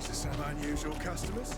These are some unusual customers.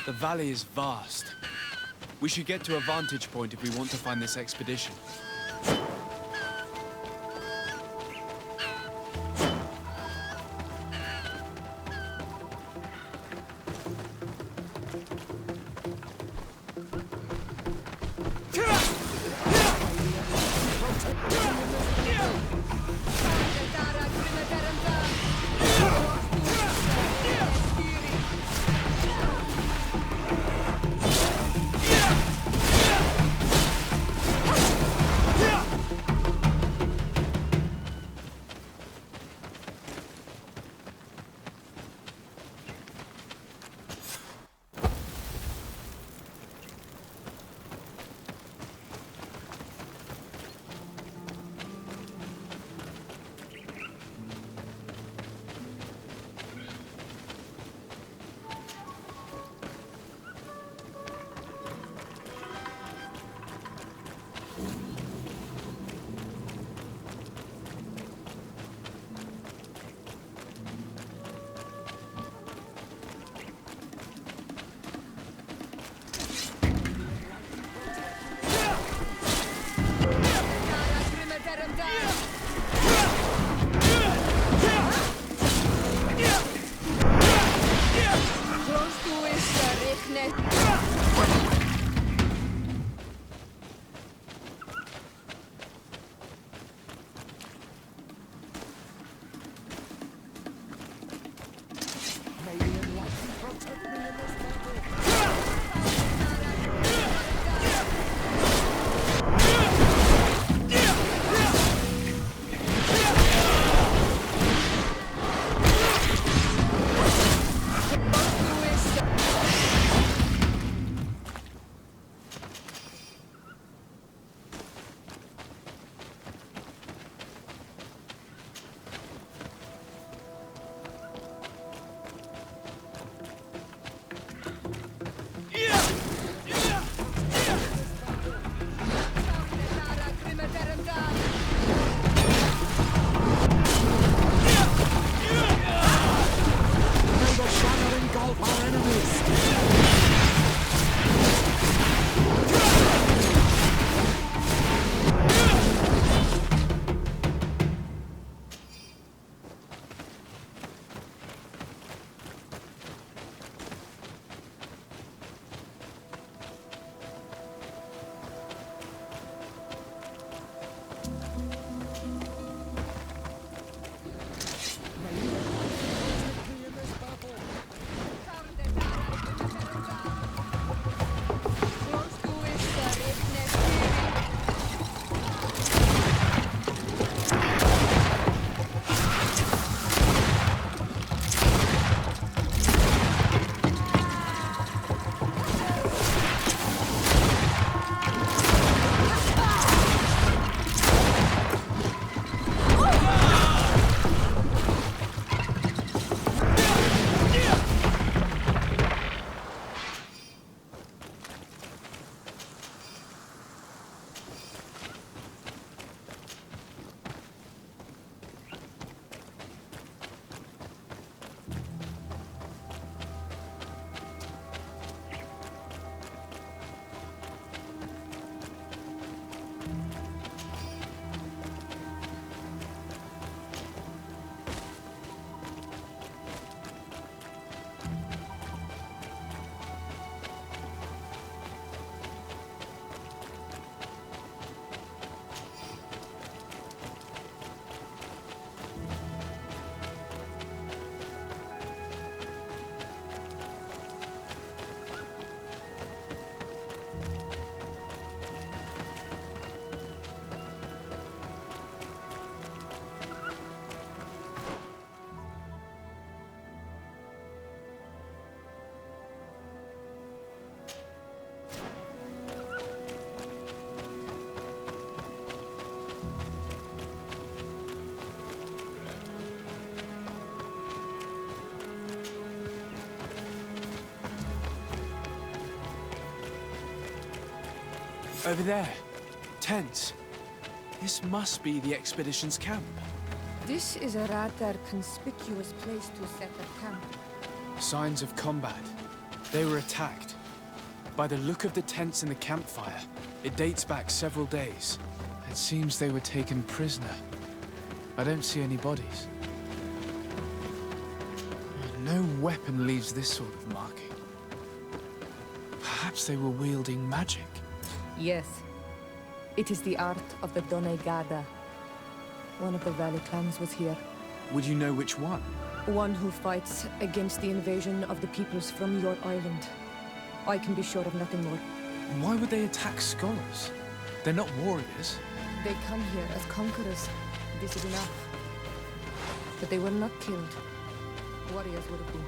The valley is vast. We should get to a vantage point if we want to find this expedition. Over there. Tents. This must be the expedition's camp. This is a rather conspicuous place to set a camp. Signs of combat. They were attacked. By the look of the tents and the campfire, it dates back several days. It seems they were taken prisoner. I don't see any bodies. No weapon leaves this sort of marking. Perhaps they were wielding magic. Yes. It is the art of the Donegada. One of the valley clans was here. Would you know which one? One who fights against the invasion of the peoples from your island. I can be sure of nothing more. Why would they attack scholars? They're not warriors. They come here as conquerors. This is enough. But they were not killed. Warriors would have been.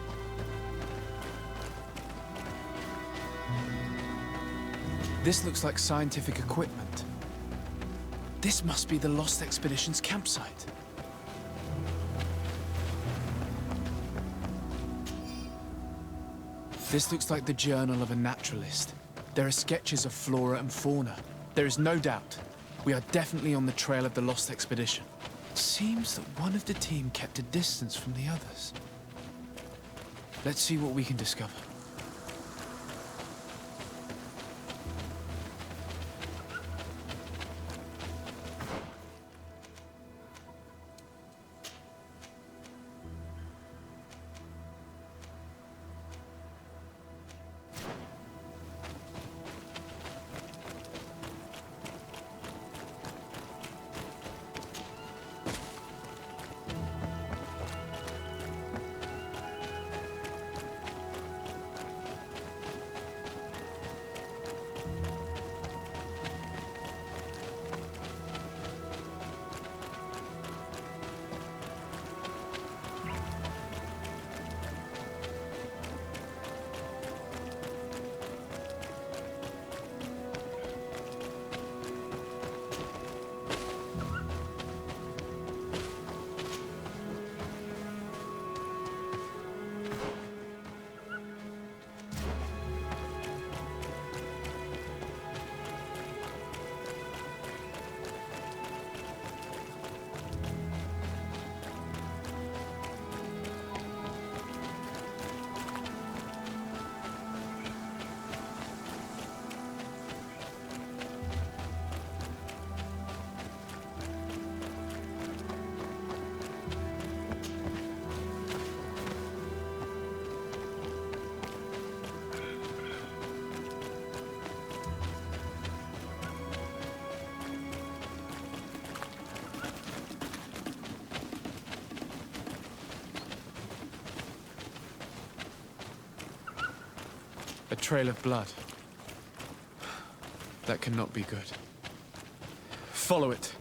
This looks like scientific equipment. This must be the Lost Expedition's campsite. This looks like the journal of a naturalist. There are sketches of flora and fauna. There is no doubt. We are definitely on the trail of the Lost Expedition. It seems that one of the team kept a distance from the others. Let's see what we can discover. A trail of blood. That cannot be good. Follow it.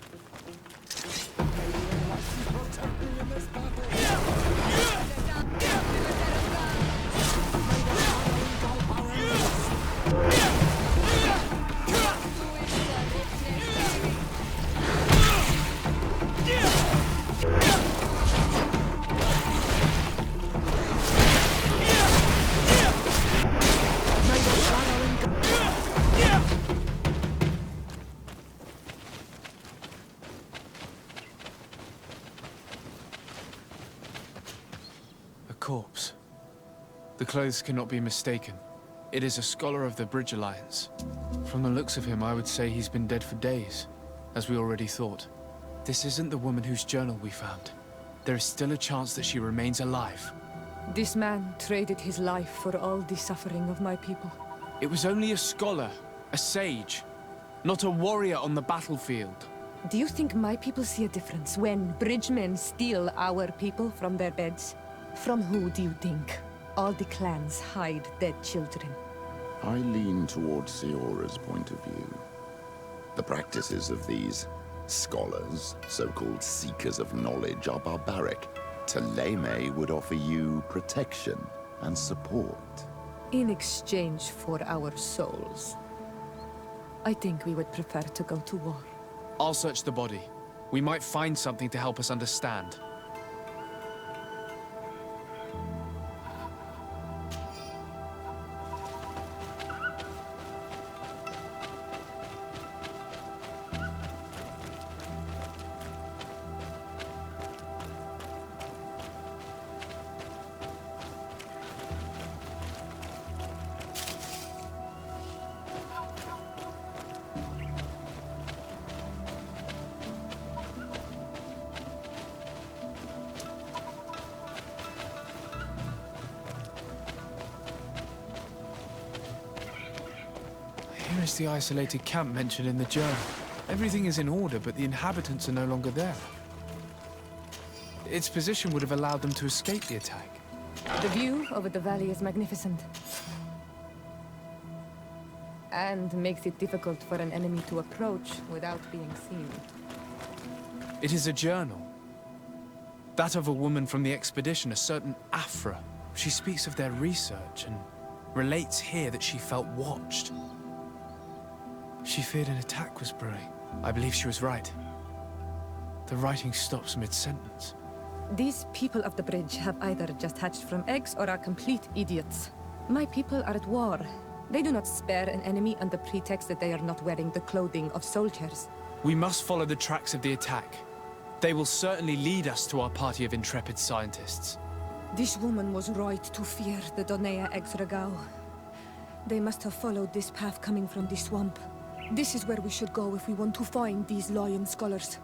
Corpse. The clothes cannot be mistaken. It is a scholar of the Bridge Alliance. From the looks of him, I would say he's been dead for days, as we already thought. This isn't the woman whose journal we found. There is still a chance that she remains alive. This man traded his life for all the suffering of my people. It was only a scholar, a sage, not a warrior on the battlefield. Do you think my people see a difference when bridgemen steal our people from their beds? From who do you think all the clans hide dead children? I lean towards Siora's point of view. The practices of these scholars, so-called seekers of knowledge, are barbaric. Taleme would offer you protection and support. In exchange for our souls. I think we would prefer to go to war. I'll search the body. We might find something to help us understand. recognize the isolated camp mentioned in the journal. Everything is in order, but the inhabitants are no longer there. Its position would have allowed them to escape the attack. The view over the valley is magnificent. And makes it difficult for an enemy to approach without being seen. It is a journal. That of a woman from the expedition, a certain Afra. She speaks of their research and relates here that she felt watched. She feared an attack was brewing. I believe she was right. The writing stops mid-sentence. These people of the bridge have either just hatched from eggs or are complete idiots. My people are at war. They do not spare an enemy under pretext that they are not wearing the clothing of soldiers. We must follow the tracks of the attack. They will certainly lead us to our party of intrepid scientists. This woman was right to fear the Donea Exregao. They must have followed this path coming from the swamp. This is where we should go if we want to find these lion scholars.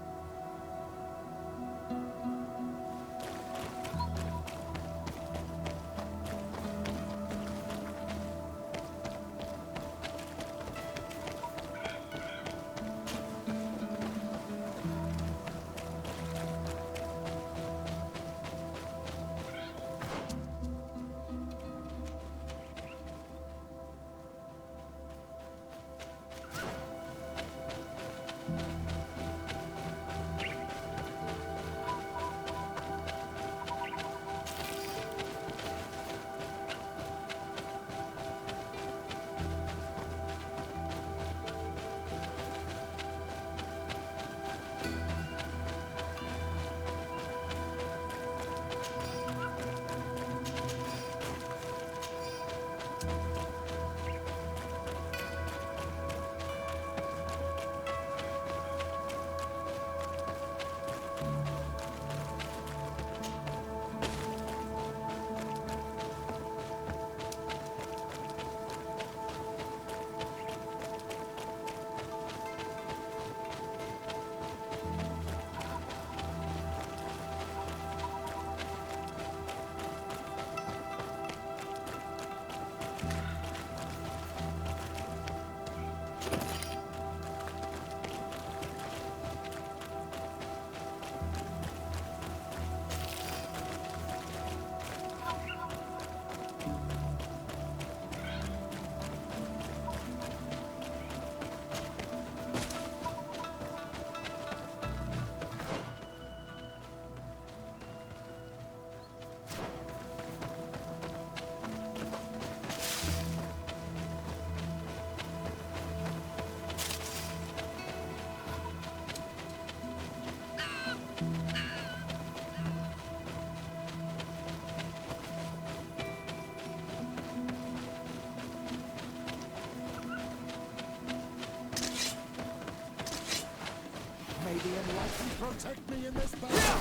May the enlightened protect me in this battle.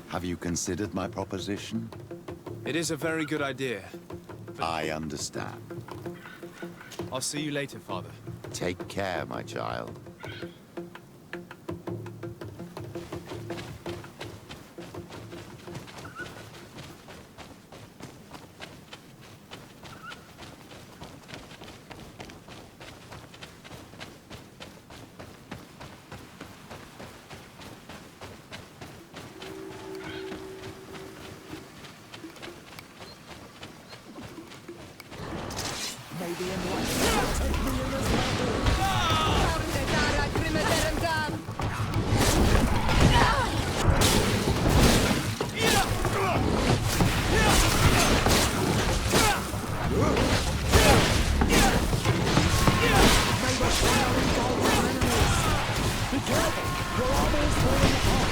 Have you considered my proposition? It is a very good idea. I understand. I'll see you later, Father. Take care, my child. May the enlightened protect me in this battle. May the fire engulf our enemies. Be careful, your armor is falling apart.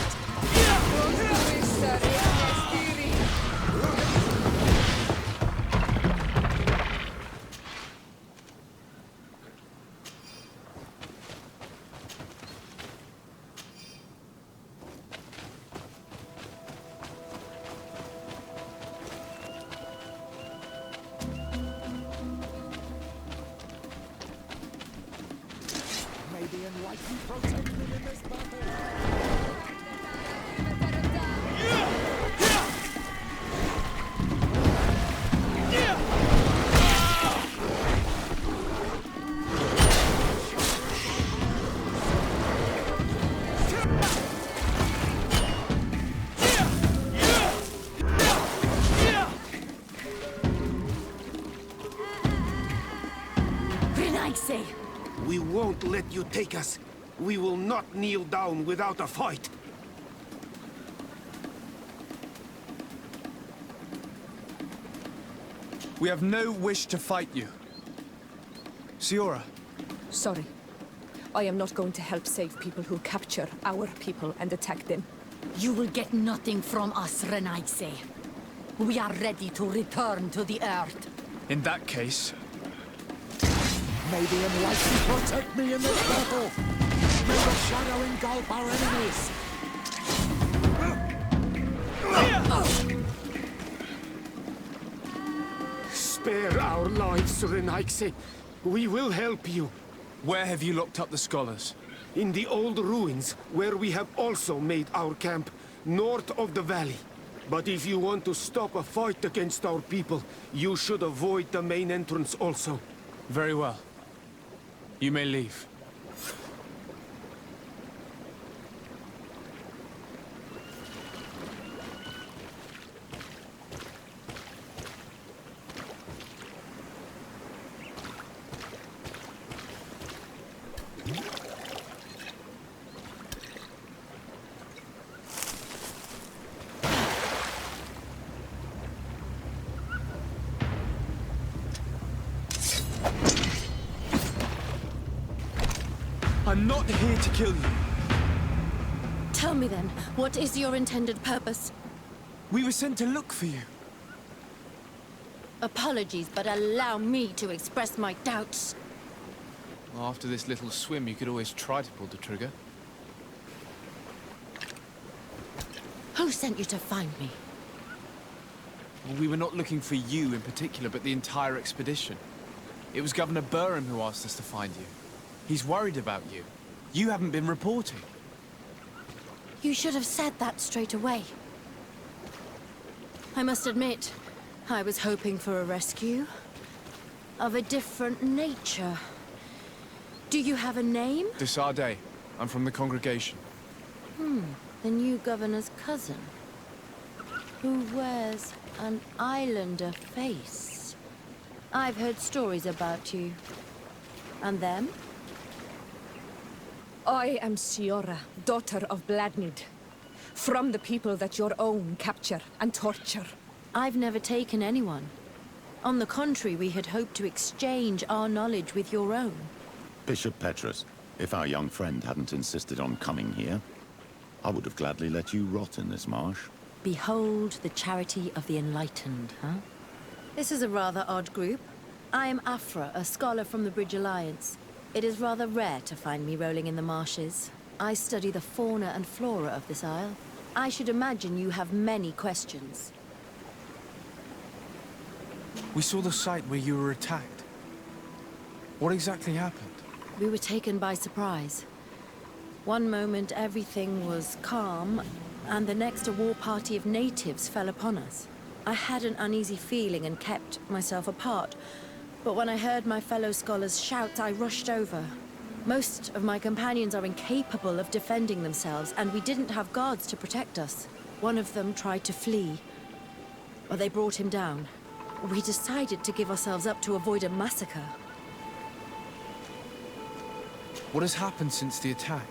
protect me in this battle. We won't let you take us. We will not kneel down without a fight. We have no wish to fight you. Siora, Sorry. I am not going to help save people who capture our people and attack them. You will get nothing from us, Renaise. We are ready to return to the Earth. in that case, May the Enlightened protect me in this battle. May the shadow engulf our enemies. Spare our lives, Renaise. We will help you. where have you locked up the scholars? In the old ruins, where we have also made our camp, north of the valley. But if you want to stop a fight against our people, you should avoid the main entrance also. Very well. You may leave. I'm not here to kill you. Tell me then, what is your intended purpose? We were sent to look for you. Apologies, but allow me to express my doubts. After this little swim, you could always try to pull the trigger. Who sent you to find me? We were not looking for you in particular, but the entire expedition. It was Governor Burham who asked us to find you. He's worried about you. You haven't been reporting. You should have said that straight away. I must admit, I was hoping for a rescue. Of a different nature. Do you have a name? Desarde. I'm from the congregation. The new governor's cousin. Who wears an islander face. I've heard stories about you. And them? I am Siora, daughter of Bladnid. From the people that your own capture and torture. I've never taken anyone. On the contrary, we had hoped to exchange our knowledge with your own. Bishop Petrus, if our young friend hadn't insisted on coming here, I would have gladly let you rot in this marsh. Behold the charity of the enlightened, huh? This is a rather odd group. I am Afra, a scholar from the Bridge Alliance. It is rather rare to find me rolling in the marshes. I study the fauna and flora of this isle. I should imagine you have many questions. We saw the site where you were attacked. What exactly happened? We were taken by surprise. One moment everything was calm, and the next a war party of natives fell upon us. I had an uneasy feeling and kept myself apart. But when I heard my fellow scholars shout, I rushed over. Most of my companions are incapable of defending themselves, and we didn't have guards to protect us. One of them tried to flee, but they brought him down. We decided to give ourselves up to avoid a massacre. What has happened since the attack?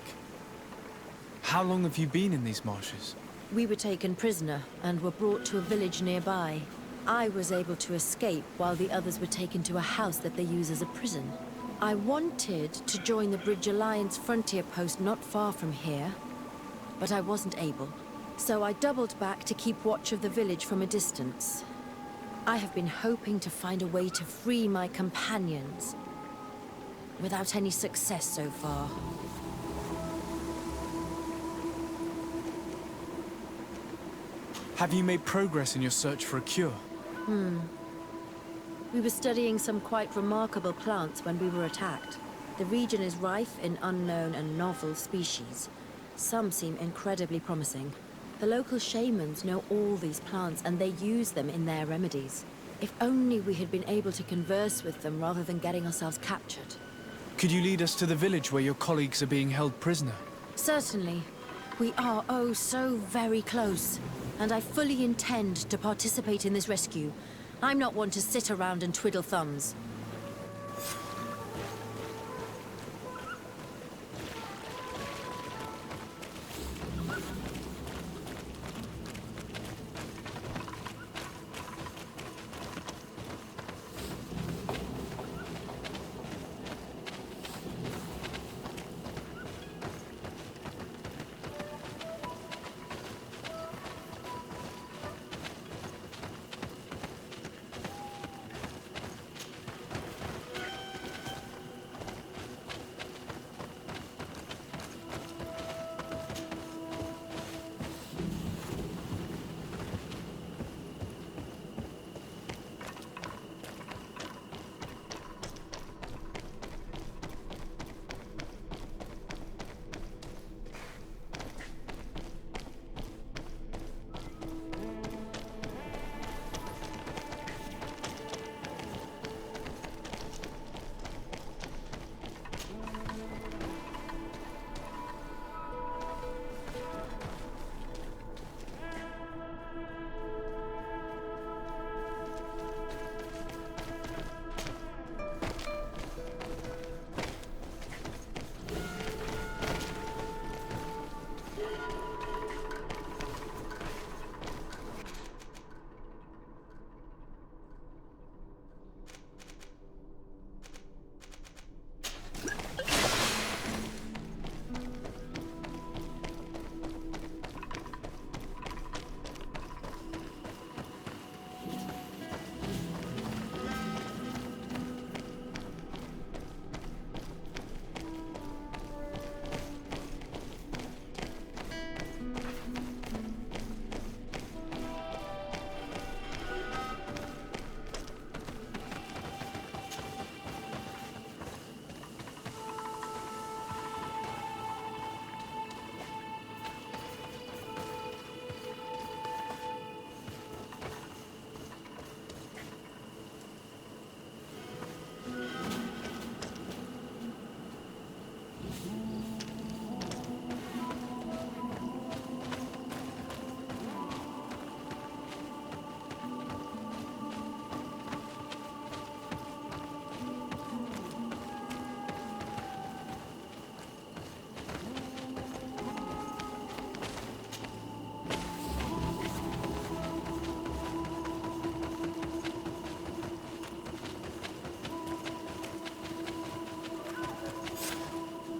How long have you been in these marshes? We were taken prisoner and were brought to a village nearby. I was able to escape while the others were taken to a house that they use as a prison. I wanted to join the Bridge Alliance frontier post not far from here, but I wasn't able. So I doubled back to keep watch of the village from a distance. I have been hoping to find a way to free my companions, without any success so far. Have you made progress in your search for a cure? We were studying some quite remarkable plants when we were attacked. The region is rife in unknown and novel species. Some seem incredibly promising. The local shamans know all these plants and they use them in their remedies. If only we had been able to converse with them rather than getting ourselves captured. Could you lead us to the village where your colleagues are being held prisoner? Certainly. We are, oh, so very close. And I fully intend to participate in this rescue. I'm not one to sit around and twiddle thumbs.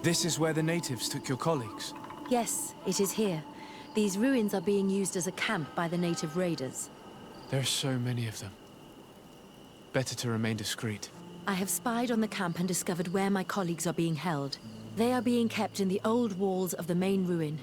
This is where the natives took your colleagues? Yes, it is here. These ruins are being used as a camp by the native raiders. There are so many of them. Better to remain discreet. I have spied on the camp and discovered where my colleagues are being held. They are being kept in the old walls of the main ruin.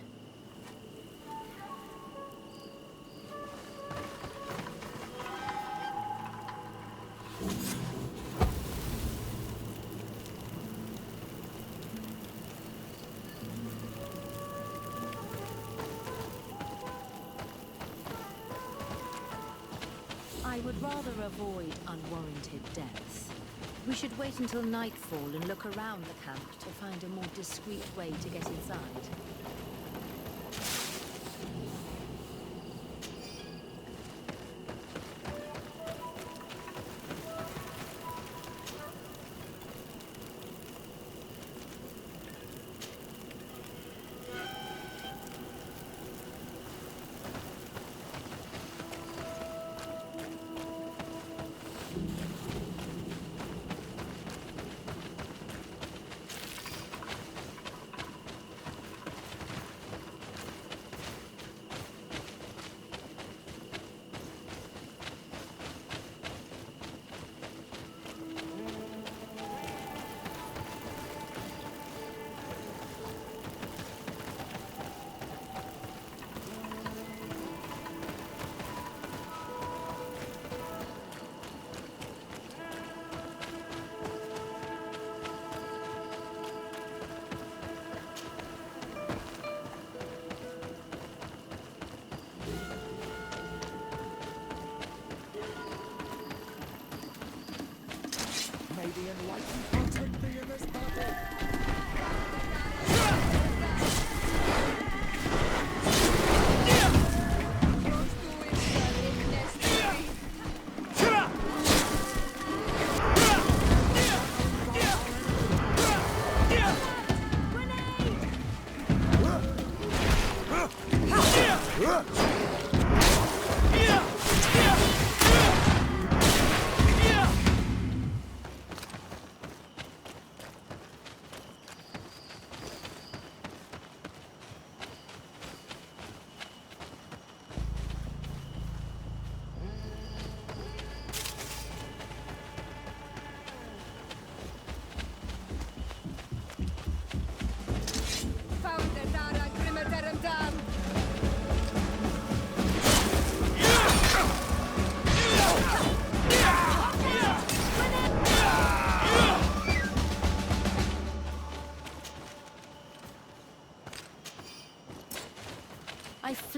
I would rather avoid unwarranted deaths. We should wait until nightfall and look around the camp to find a more discreet way to get inside.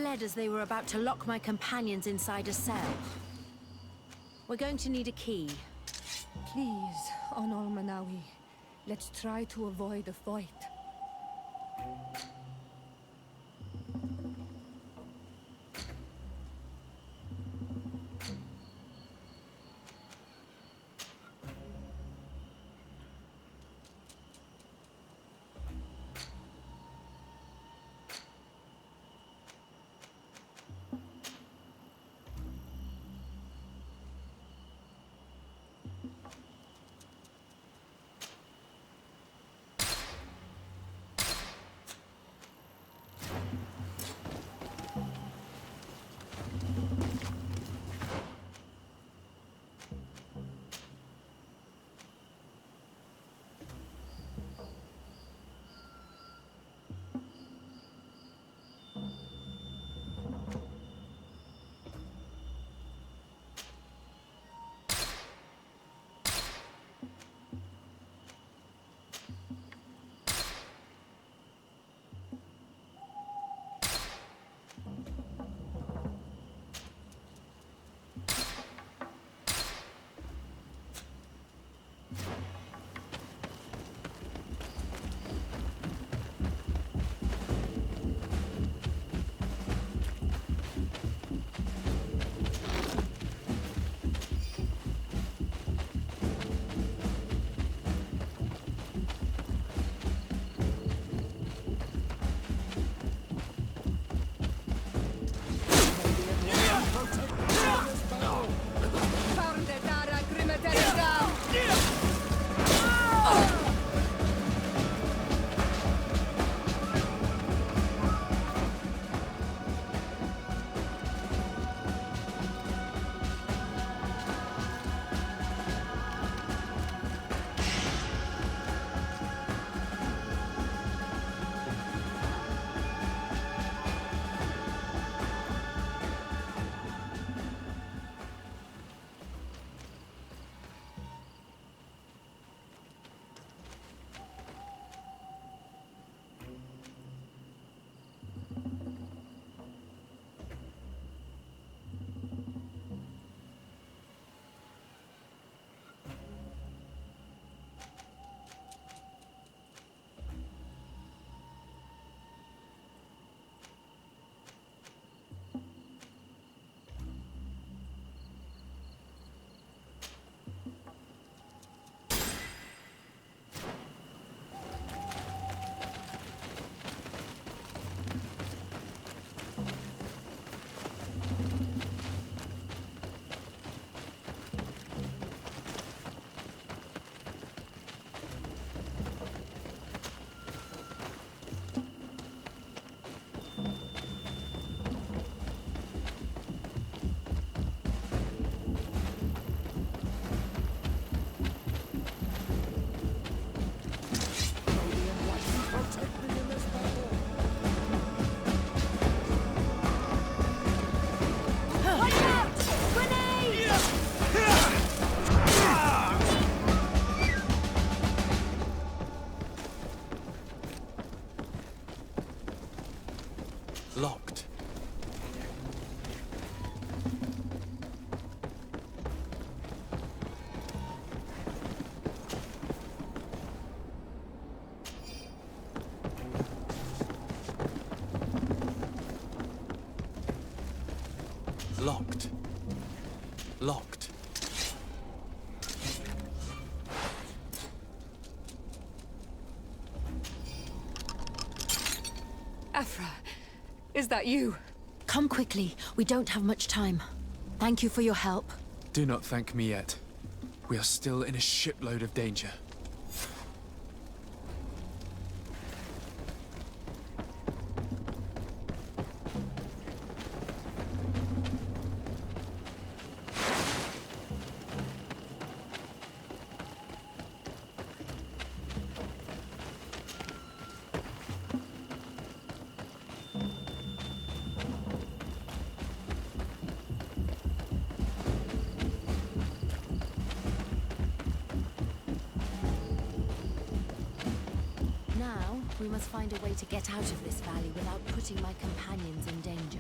fled as they were about to lock my companions inside a cell. We're going to need a key. Please, Honor Manawi, let's try to avoid a fight. Locked. Locked. Locked. Afra, is that you? Come quickly. We don't have much time. Thank you for your help. Do not thank me yet. We are still in a shipload of danger. We must find a way to get out of this valley without putting my companions in danger.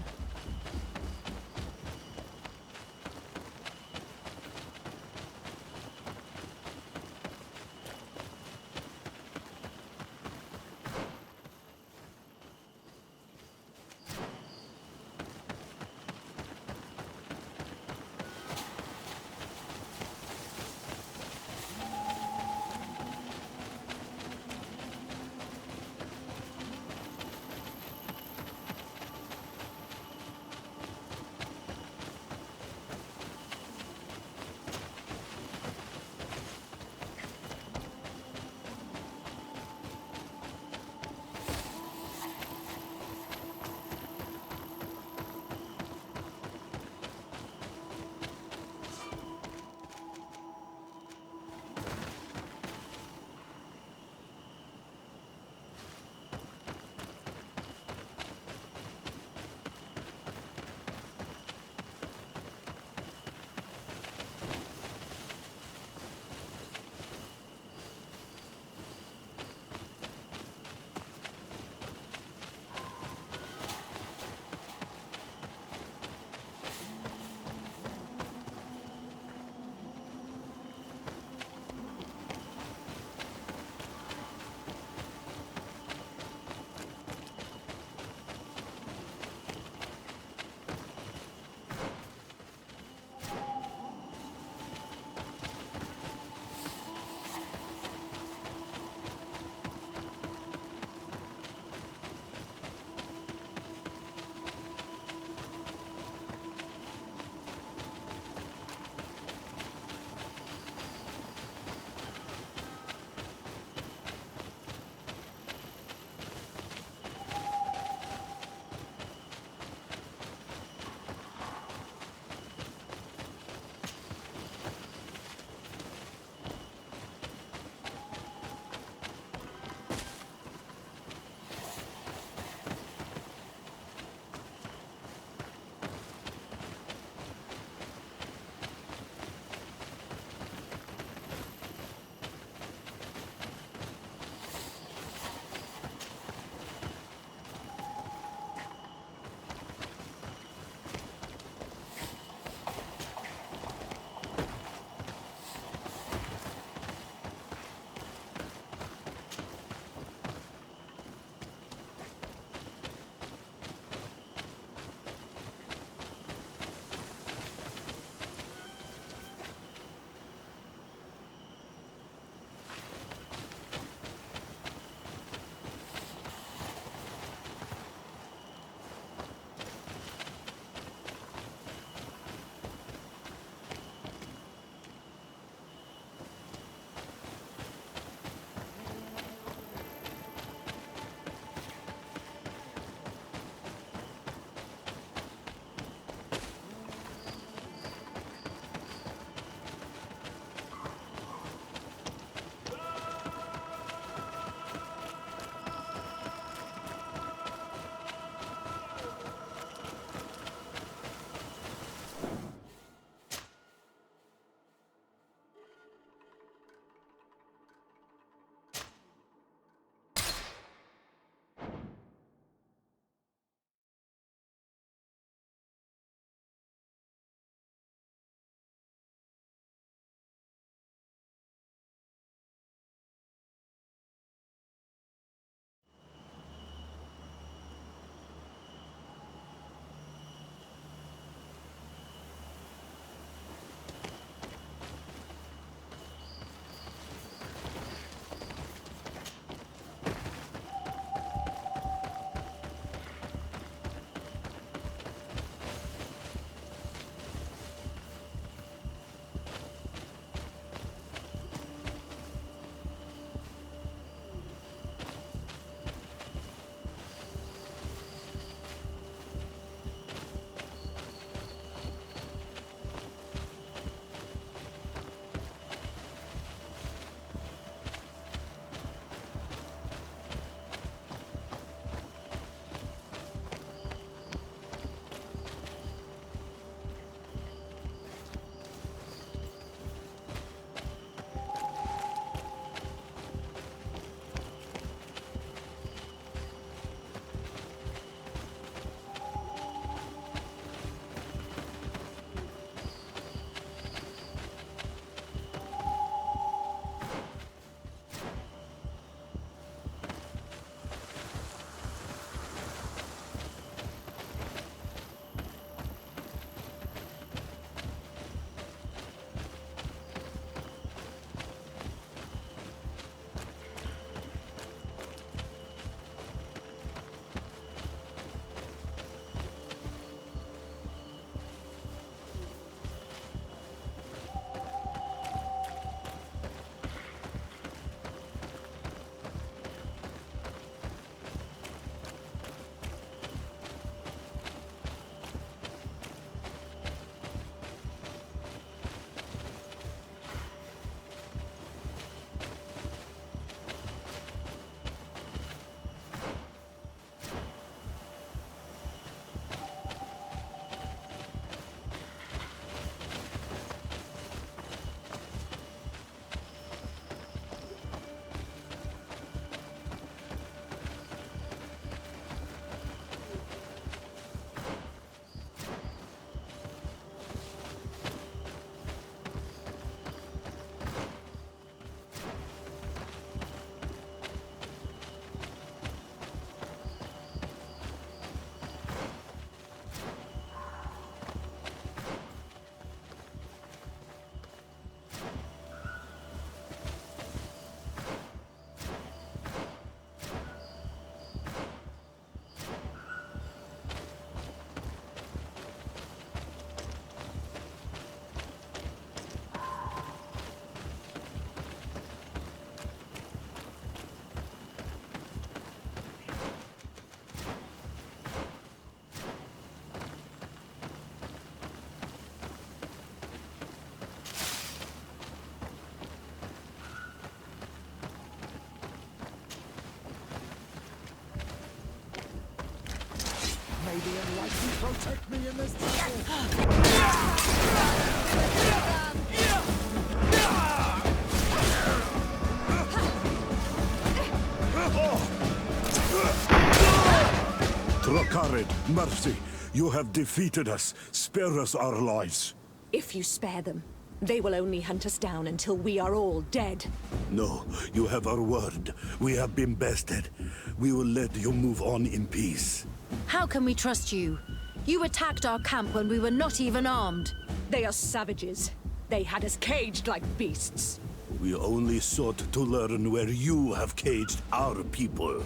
mighty protect me in this battle! Trakarid, mercy. You have defeated us. Spare us our lives. If you spare them, they will only hunt us down until we are all dead. No, you have our word. We have been bested. We will let you move on in peace. How can we trust you? You attacked our camp when we were not even armed. They are savages. They had us caged like beasts. We only sought to learn where you have caged our people.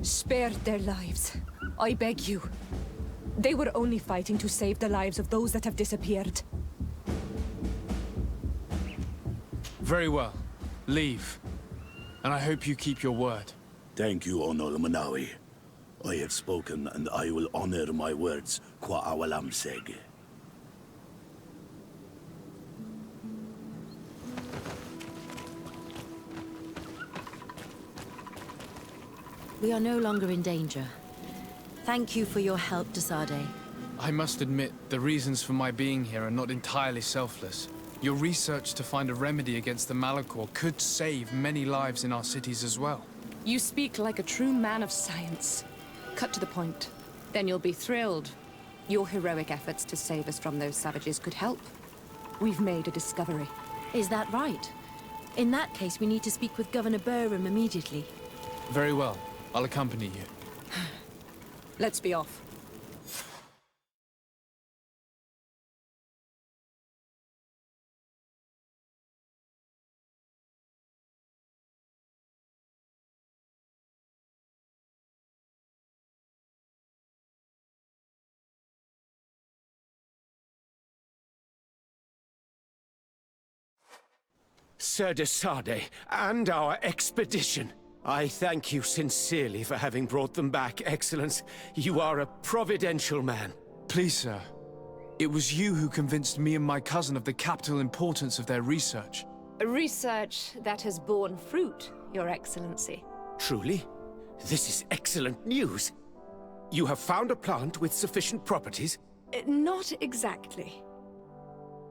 Spare their lives. I beg you. They were only fighting to save the lives of those that have disappeared. Very well. Leave. And I hope you keep your word. Thank you, Onol Manawi. I have spoken, and I will honor my words, Kwa awalam seg. We are no longer in danger. Thank you for your help, Desade. I must admit, the reasons for my being here are not entirely selfless. Your research to find a remedy against the Malachor could save many lives in our cities as well. You speak like a true man of science. Cut to the point. Then you'll be thrilled. Your heroic efforts to save us from those savages could help. We've made a discovery. Is that right? In that case, we need to speak with Governor Burham immediately. Very well. I'll accompany you. Let's be off. Sir Desade, and our expedition. I thank you sincerely for having brought them back, Excellence. You are a providential man. Please, sir. It was you who convinced me and my cousin of the capital importance of their research. Research that has borne fruit, Your Excellency. Truly? This is excellent news. You have found a plant with sufficient properties? Not exactly.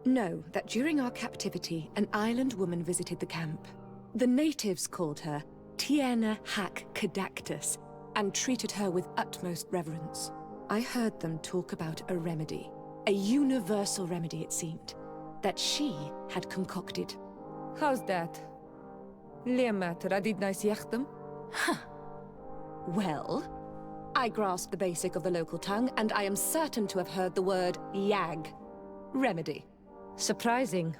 Know that during our captivity, an island woman visited the camp. The natives called her Tiena Hack Cadactus and treated her with utmost reverence. I heard them talk about a remedy, a universal remedy it seemed, that she had concocted. How's that? Well, I grasped the basic of the local tongue, and I am certain to have heard the word yag, remedy. Surprising.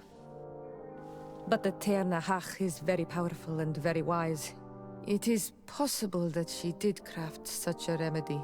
But the Terna Hach is very powerful and very wise. It is possible that she did craft such a remedy.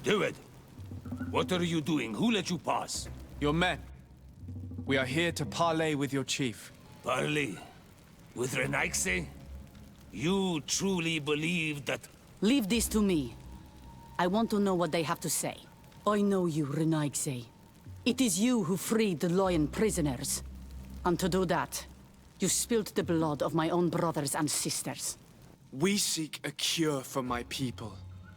Do it. What are you doing? Who let you pass? Your men. We are here to parley with your chief. Parley? With Renaigse? You truly believe that... Leave this to me. I want to know what they have to say. I know you, Renaigse. It is you who freed the Loyan prisoners. And to do that, you spilled the blood of my own brothers and sisters. We seek a cure for my people.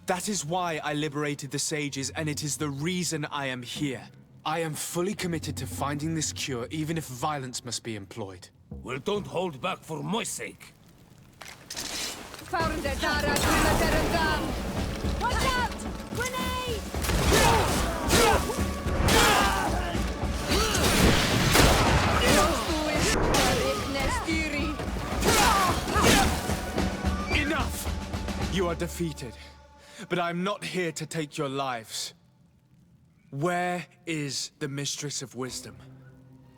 That is why I liberated the sages, and it is the reason I am here. I am fully committed to finding this cure, even if violence must be employed. Well, don't hold back for my sake. Watch out! Grenade! Enough! You are defeated. But I am not here to take your lives. Where is the Mistress of Wisdom?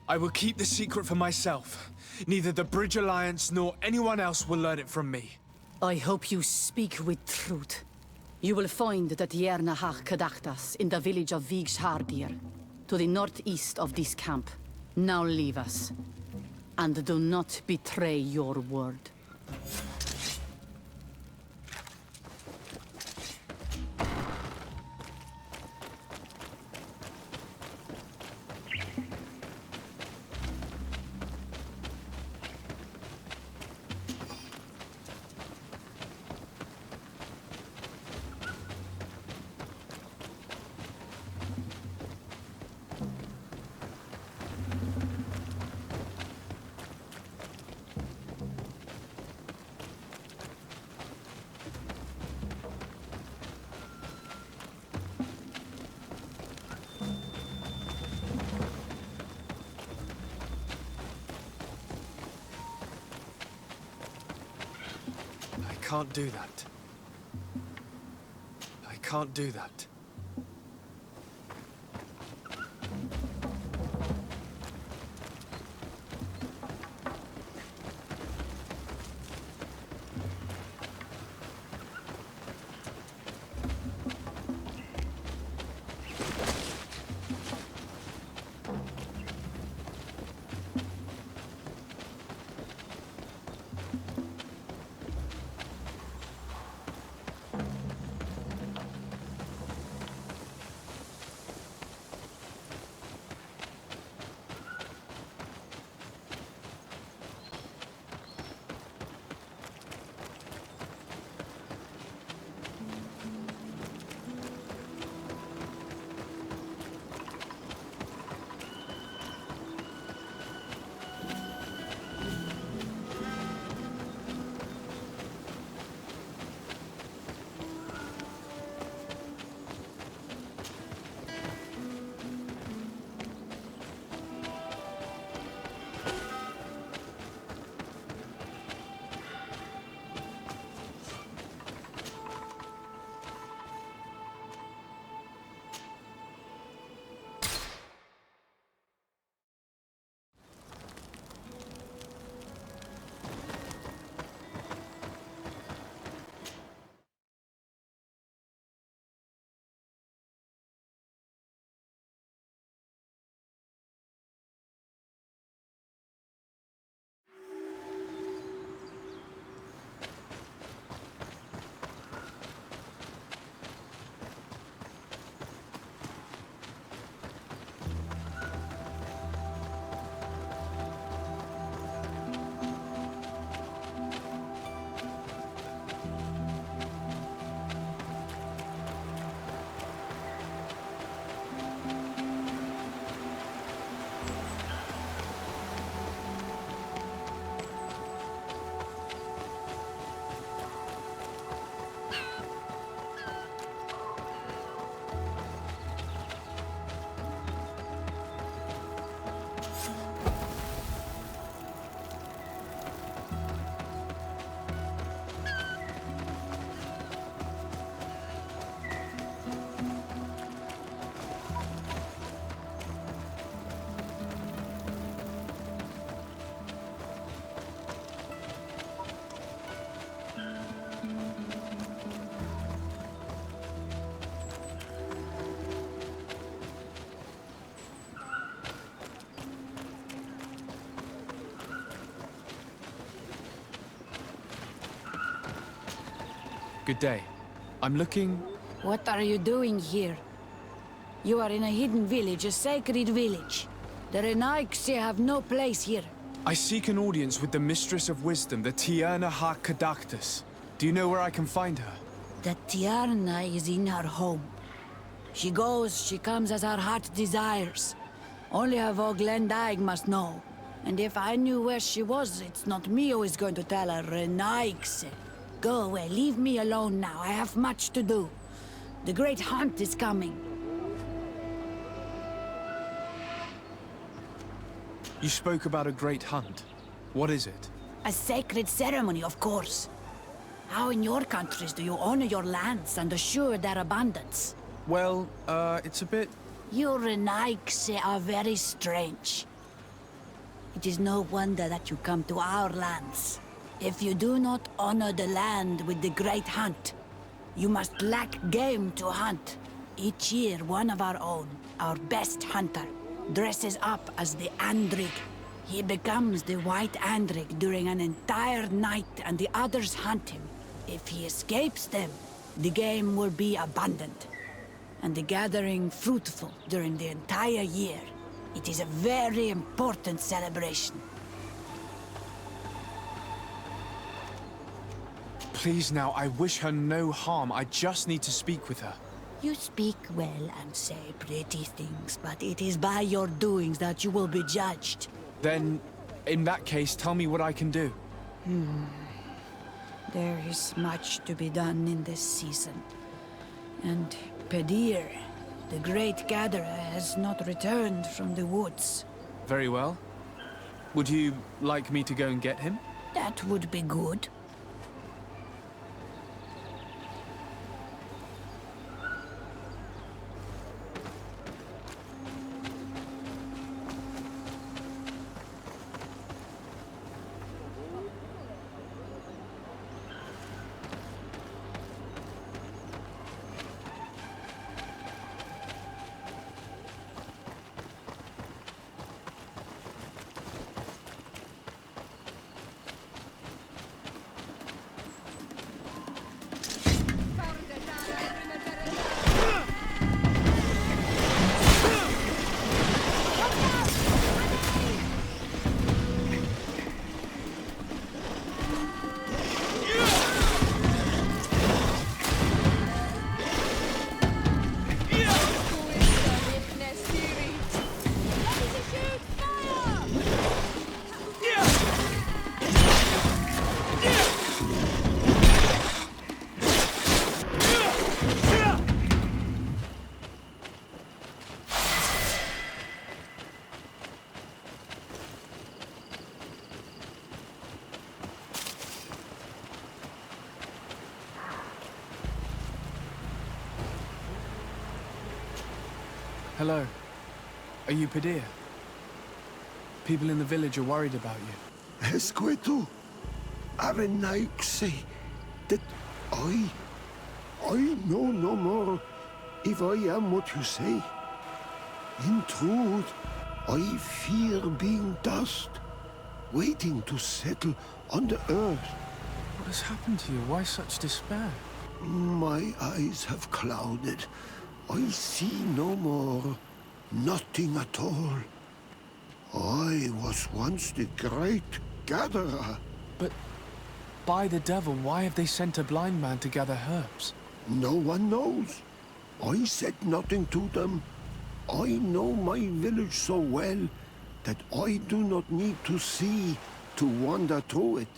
I will keep the secret for myself. Neither the Bridge Alliance nor anyone else will learn it from me. I hope you speak with truth. You will find that Yerna Hach Kadachtas in the village of Vigshardir, to the northeast of this camp. Now leave us. And do not betray your word. I can't do that. I can't do that. Good day. I'm looking... What are you doing here? You are in a hidden village, a sacred village. The Renaigse have no place here. I seek an audience with the Mistress of Wisdom, the Tierna Ha-Kadactus. Do you know where I can find her? The Tiarna is in her home. She goes, she comes as her heart desires. Only her Voglendaig must know. And if I knew where she was, it's not me who is going to tell her, Renaigse. Go away, leave me alone now. I have much to do. The great hunt is coming. You spoke about a great hunt. What is it? A sacred ceremony, of course. How in your countries do you honor your lands and assure their abundance? Well, it's a bit... You Renaigse are very strange. It is no wonder that you come to our lands. If you do not honor the land with the great hunt, you must lack game to hunt. Each year, one of our own, our best hunter, dresses up as the Andrig. He becomes the White Andrig during an entire night and the others hunt him. If he escapes them, the game will be abundant, and the gathering fruitful during the entire year. It is a very important celebration. Please now, I wish her no harm. I just need to speak with her. You speak well and say pretty things, but it is by your doings that you will be judged. Then, in that case, tell me what I can do. There is much to be done in this season. And Pedir, the great gatherer, has not returned from the woods. Very well. Would you like me to go and get him? That would be good. Hello. Are you Pedir? People in the village are worried about you. Esqueto, Arenaigse, that I know no more if I am what you say. In truth, I fear being dust, waiting to settle on the earth. What has happened to you? Why such despair? My eyes have clouded. I see no more, nothing at all. I was once the great gatherer. But by the devil, why have they sent a blind man to gather herbs? No one knows. I said nothing to them. I know my village so well that I do not need to see to wander through it.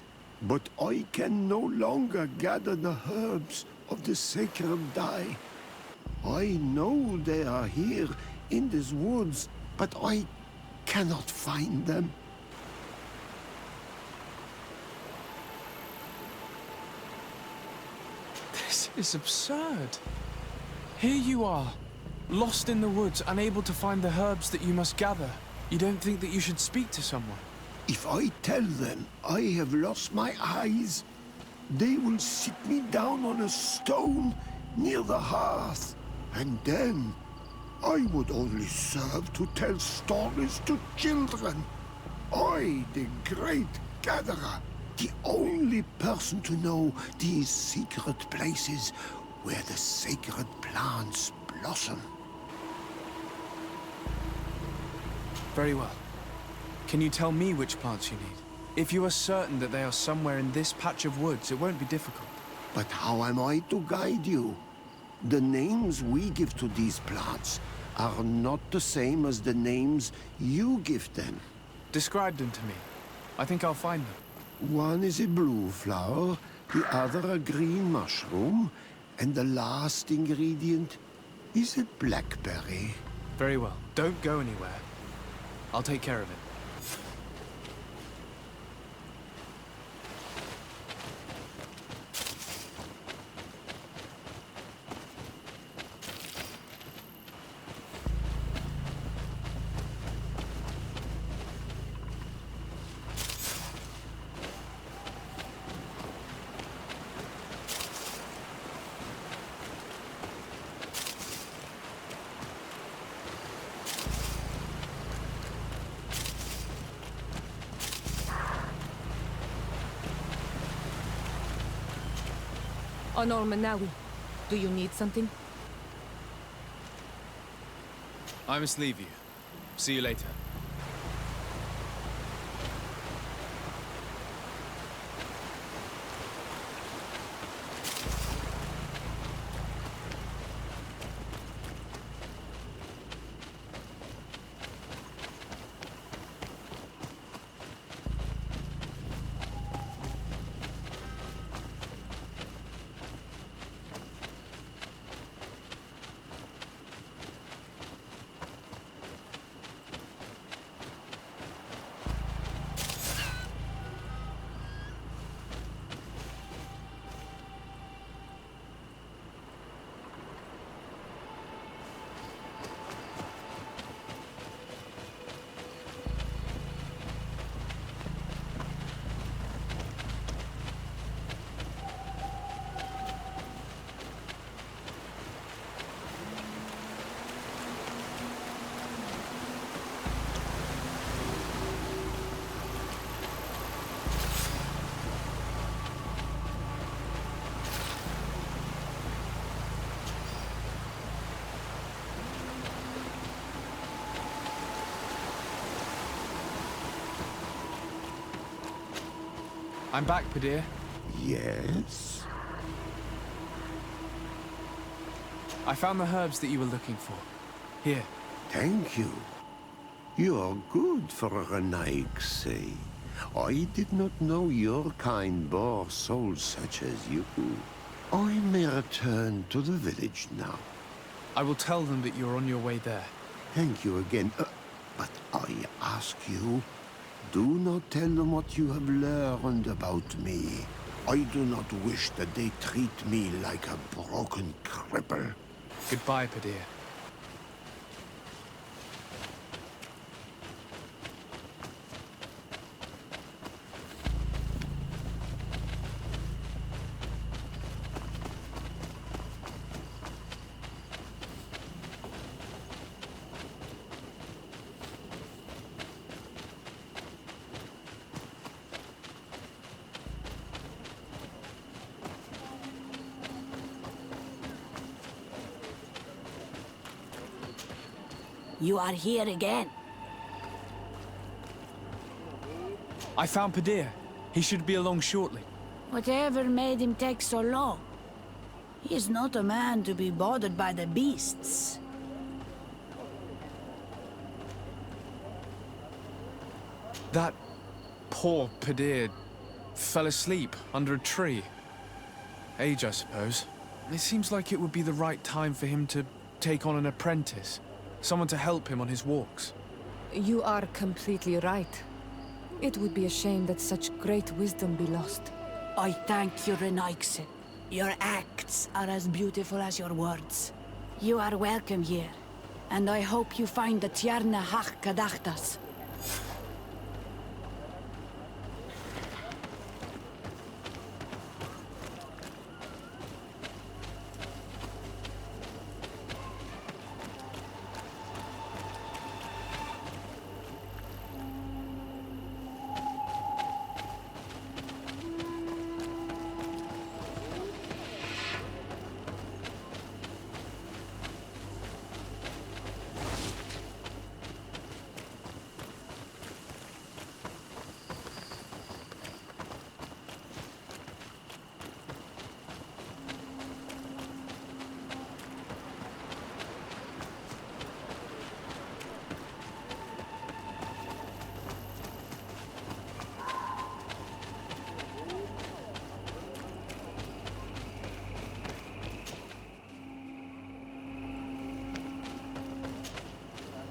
But I can no longer gather the herbs of the sacred dye. I know they are here in these woods, but I cannot find them. This is absurd. Here you are, lost in the woods, unable to find the herbs that you must gather. You don't think that you should speak to someone? If I tell them I have lost my eyes, they will sit me down on a stone near the hearth. And then, I would only serve to tell stories to children. I, the great gatherer, The only person to know these secret places where the sacred plants blossom. Very well. Can you tell me which plants you need? If you are certain that they are somewhere in this patch of woods, it won't be difficult. But how am I to guide you? The names we give to these plants are not the same as the names you give them. Describe them to me. I think I'll find them. One is a blue flower, the other a green mushroom, and the last ingredient is a blackberry. Very well. Don't go anywhere. I'll take care of it. Honor Manawi, do you need something? I must leave you. See you later. I'm back, Padir. Yes? I found the herbs that you were looking for. Here. Thank you. You're good for a Renaigse. I did not know your kind bore souls such as you. I may return to the village now. I will tell them that you're on your way there. Thank you again. But I ask you, do not tell them what you have learned about me. I do not wish that they treat me like a broken cripple. Goodbye, Padir. You are here again. I found Padir. He should be along shortly. Whatever made him take so long? He is not a man to be bothered by the beasts. That poor Padir fell asleep under a tree. Age, I suppose. It seems like it would be the right time for him to take on an apprentice. Someone to help him on his walks. You are completely right. It would be a shame that such great wisdom be lost. I thank you, Renaigse. Your acts are as beautiful as your words. You are welcome here, and I hope you find the Tierna Hach Kadachtas.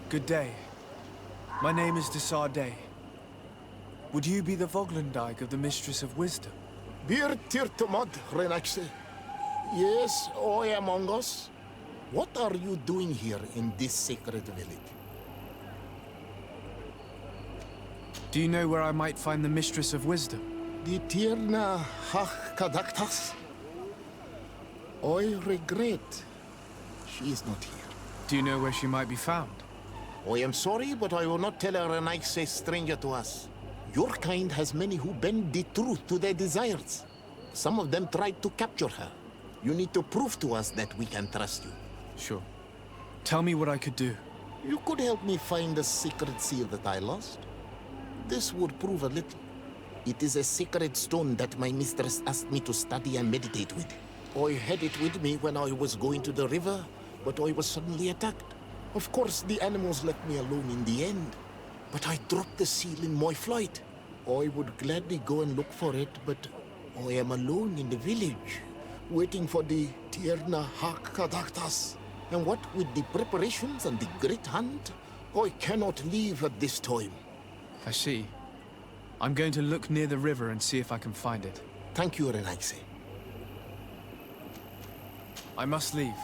Good day. My name is Desardet. Would you be the Voglendyke of the Mistress of Wisdom? Bir tirtamad, Renaxe. Yes, I am among us. What are you doing here in this sacred village? Do you know where I might find the Mistress of Wisdom? The Tierna Hach Kadaktas? I regret she is not here. Do you know where she might be found? I am sorry, but I will not tell her Renaxe, stranger to us. Your kind has many who bend the truth to their desires. Some of them tried to capture her. You need to prove to us that we can trust you. Sure. Tell me what I could do. You could help me find the secret seal that I lost. This would prove a little. It is a sacred stone that my mistress asked me to study and meditate with. I had it with me when I was going to the river, but I was suddenly attacked. Of course, the animals left me alone in the end. But I dropped the seal in my flight. I would gladly go and look for it, but I am alone in the village, waiting for the Tierna Hakadaktas. And what with the preparations and the great hunt, I cannot leave at this time. I see. I'm going to look near the river and see if I can find it. Thank you, Renaxe. I must leave.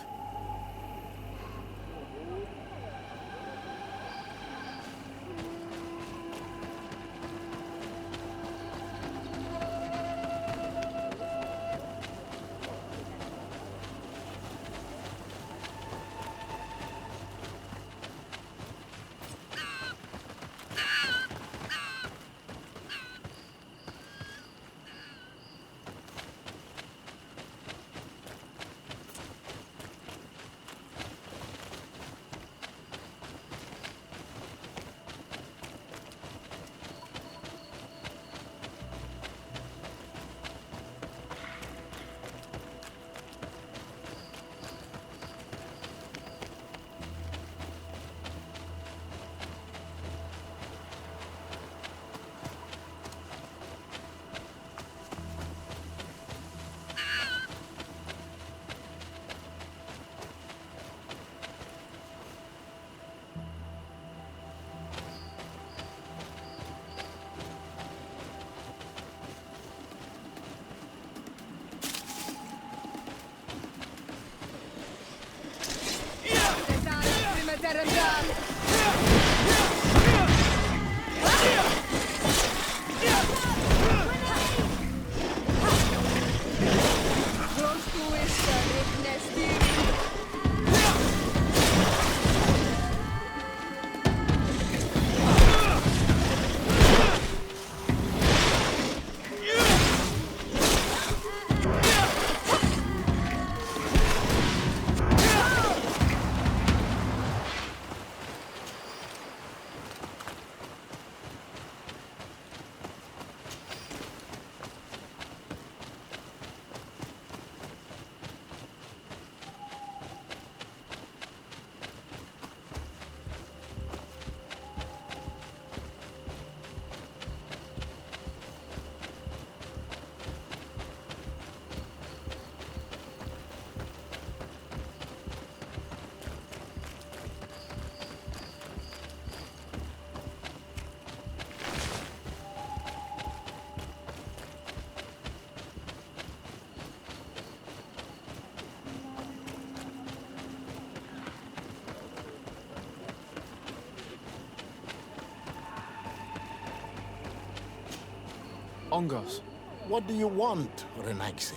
Ongos. What do you want, Renaxe?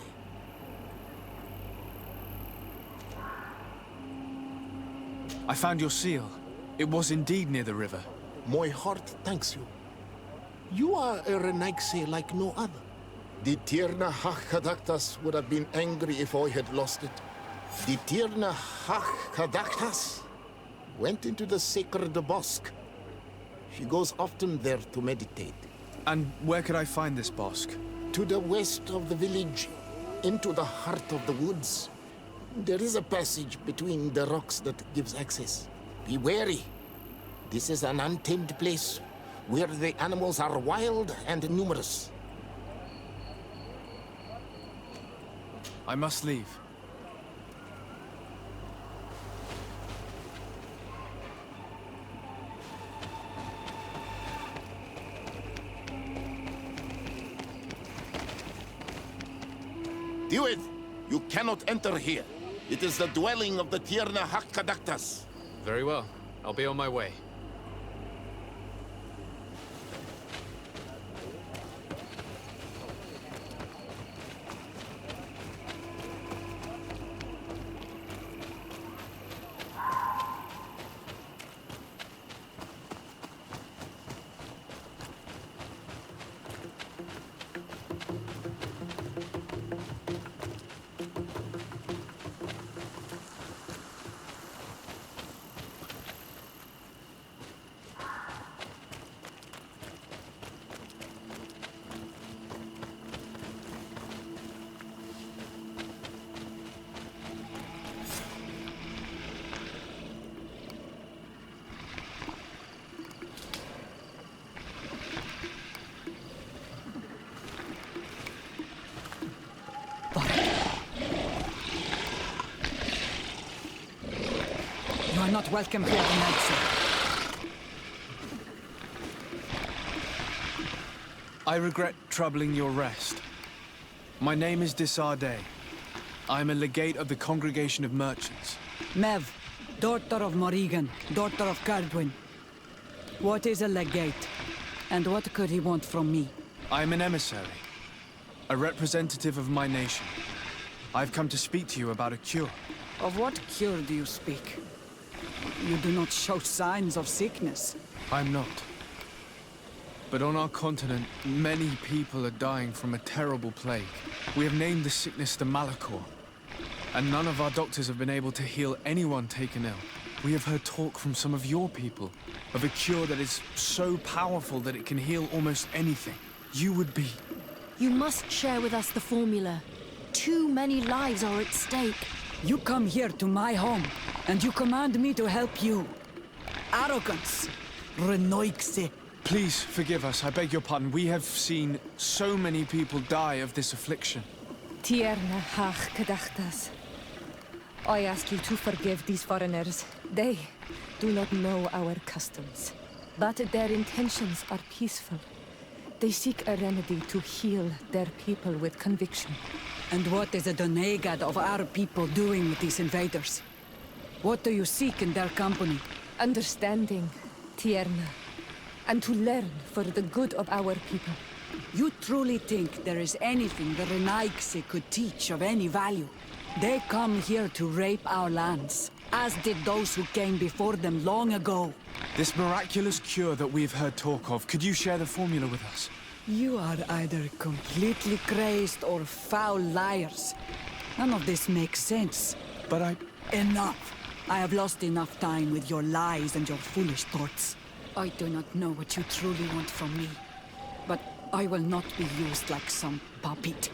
I found your seal. It was indeed near the river. My heart thanks you. You are a Renaxe like no other. The Tierna Hakadaktas would have been angry if I had lost it. The Tierna Hakadaktas went into the sacred bosque. She goes often there to meditate. And where could I find this bosque? To the west of the village, into the heart of the woods. There is a passage between the rocks that gives access. Be wary. This is an untamed place, where the animals are wild and numerous. I must leave. Diwedd, you cannot enter here. It is the dwelling of the Tierna Hakkadaktas. Very well. I'll be on my way. You are not welcome here tonight, sir. I regret troubling your rest. My name is Disarday. I am a legate of the Congregation of Merchants. Mev, daughter of Morrigan, daughter of Cardwin. What is a legate? And what could he want from me? I am an emissary, a representative of my nation. I've come to speak to you about a cure. Of what cure do you speak? You do not show signs of sickness. I'm not. But on our continent, many people are dying from a terrible plague. We have named the sickness the Malachor, and none of our doctors have been able to heal anyone taken ill. We have heard talk from some of your people of a cure that is so powerful that it can heal almost anything. You would be... You must share with us the formula. Too many lives are at stake. You come here to my home, and you command me to help you. Arrogance. Renoixe. Please forgive us, I beg your pardon. We have seen so many people die of this affliction. Tierna Hakkadaktas. I ask you to forgive these foreigners. They do not know our customs. But their intentions are peaceful. They seek a remedy to heal their people with conviction. And what is the Donegad of our people doing with these invaders? What do you seek in their company? Understanding, Tierna, and to learn for the good of our people. You truly think there is anything the Renaigse could teach of any value? They come here to rape our lands, as did those who came before them long ago. This miraculous cure that we've heard talk of, could you share the formula with us? You are either completely crazed or foul liars. None of this makes sense. But Enough! I have lost enough time with your lies and your foolish thoughts. I do not know what you truly want from me, but I will not be used like some puppet.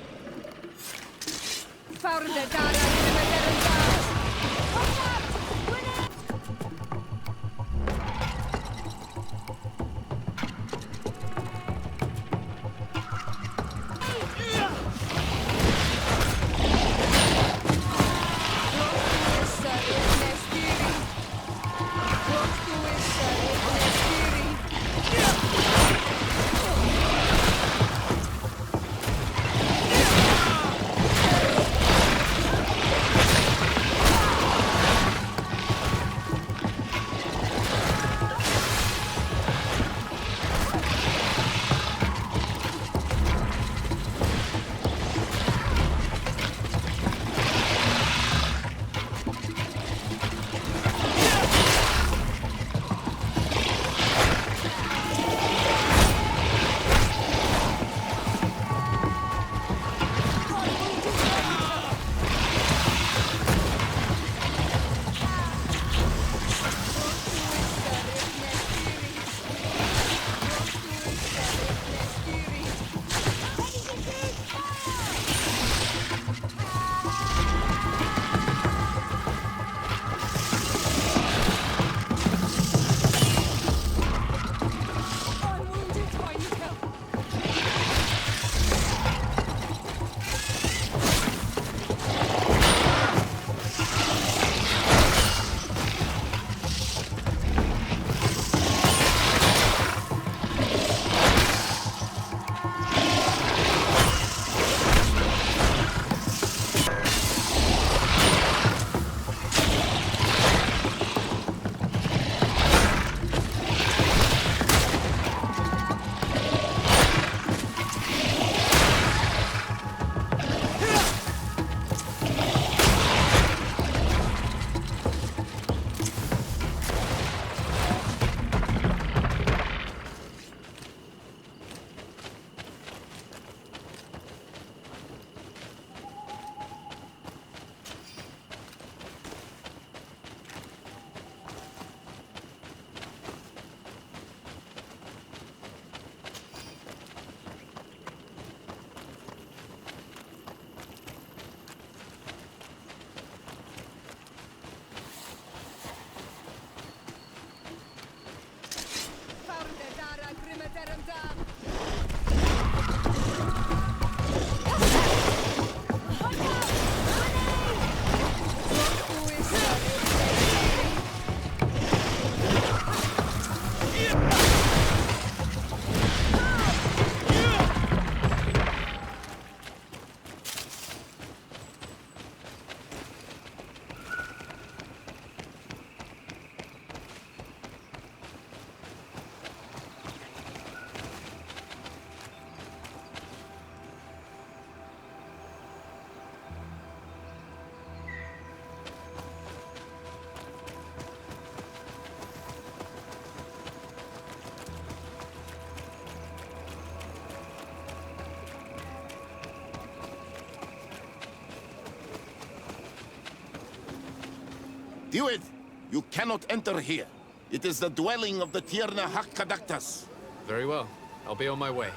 Hewitt, you cannot enter here. It is the dwelling of the Tierna Hakkadaktas. Very well. I'll be on my way.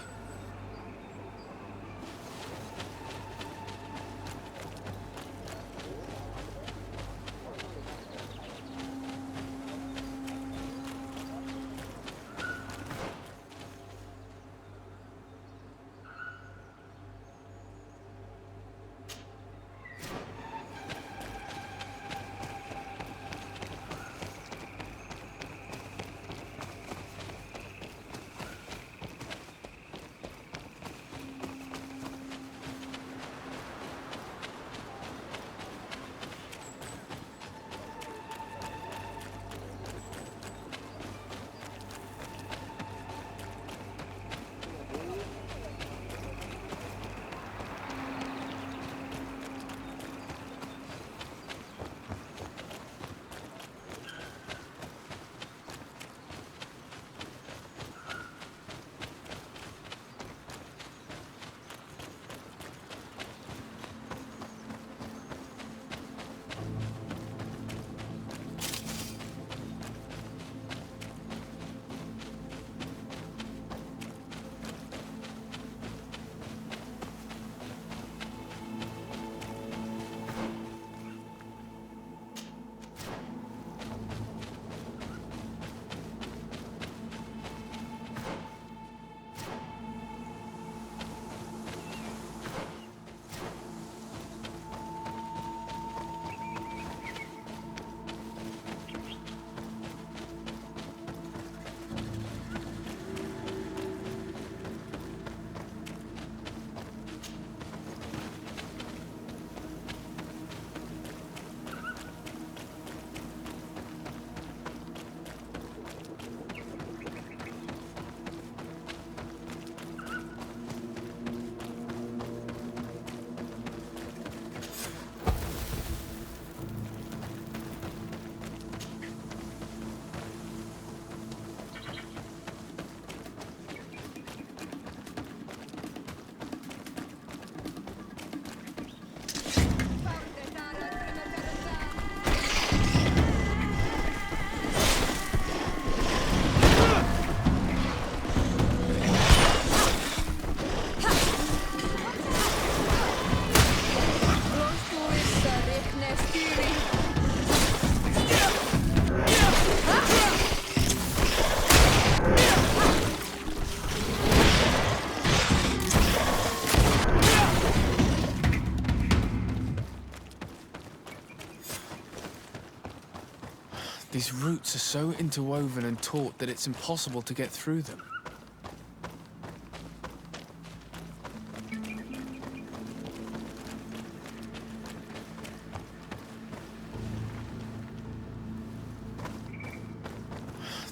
These roots are so interwoven and taut that it's impossible to get through them.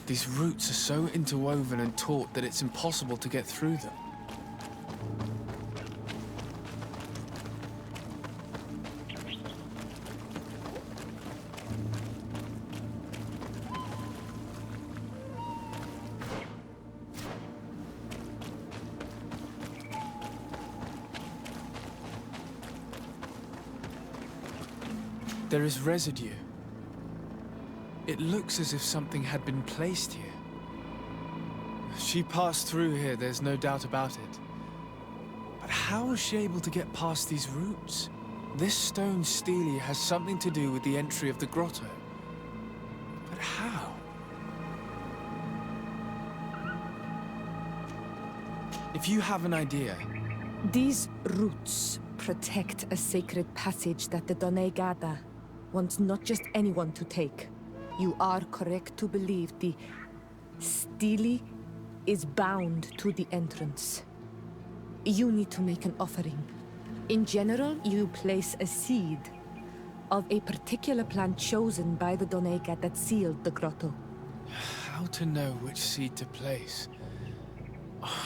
These roots are so interwoven and taut that it's impossible to get through them. There is residue. It looks as if something had been placed here. She passed through here, there's no doubt about it. But how was she able to get past these roots? This stone stele has something to do with the entry of the grotto. But how? If you have an idea... These roots protect a sacred passage that the Doneigada wants not just anyone to take. You are correct to believe the stele is bound to the entrance. You need to make an offering. In general, you place a seed of a particular plant chosen by the Doneigad that sealed the grotto. How to know which seed to place?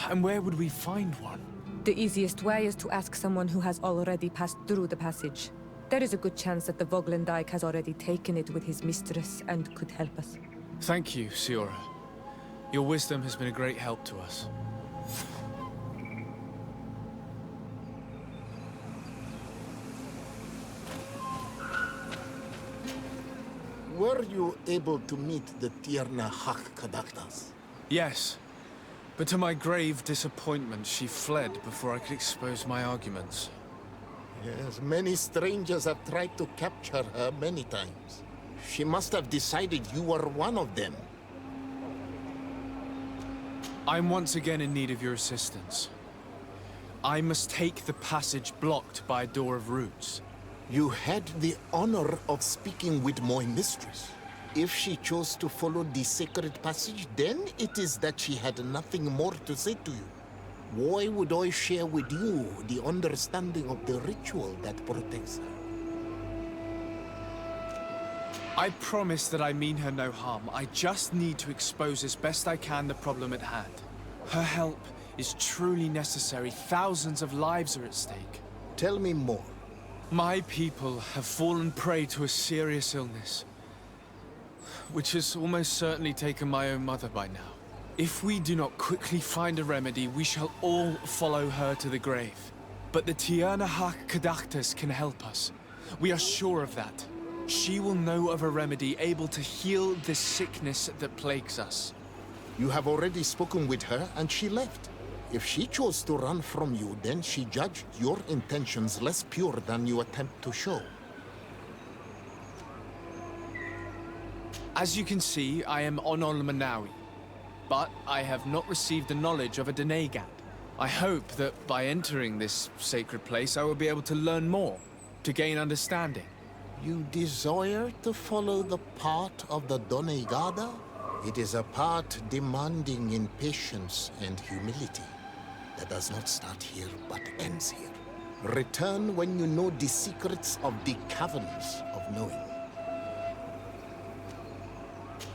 And where would we find one? The easiest way is to ask someone who has already passed through the passage. There is a good chance that the Voglendike has already taken it with his mistress and could help us. Thank you, Siora. Your wisdom has been a great help to us. Were you able to meet the Tierna Kadaktas? Yes, but to my grave disappointment, she fled before I could expose my arguments. Yes, many strangers have tried to capture her many times. She must have decided you were one of them. I'm once again in need of your assistance. I must take the passage blocked by a door of roots. You had the honor of speaking with my mistress. If she chose to follow the sacred passage, then it is that she had nothing more to say to you. Why would I share with you the understanding of the ritual that protects her? I promise that I mean her no harm. I just need to expose as best I can the problem at hand. Her help is truly necessary. Thousands of lives are at stake. Tell me more. My people have fallen prey to a serious illness, which has almost certainly taken my own mother by now. If we do not quickly find a remedy, we shall all follow her to the grave. But the Tierna Kadaktas can help us. We are sure of that. She will know of a remedy able to heal this sickness that plagues us. You have already spoken with her and she left. If she chose to run from you, then she judged your intentions less pure than you attempt to show. As you can see, I am Onol Manawi, but I have not received the knowledge of a Denegad. I hope that by entering this sacred place, I will be able to learn more, to gain understanding. You desire to follow the path of the Donegada? It is a path demanding in patience and humility. That does not start here, but ends here. Return when you know the secrets of the caverns of knowing.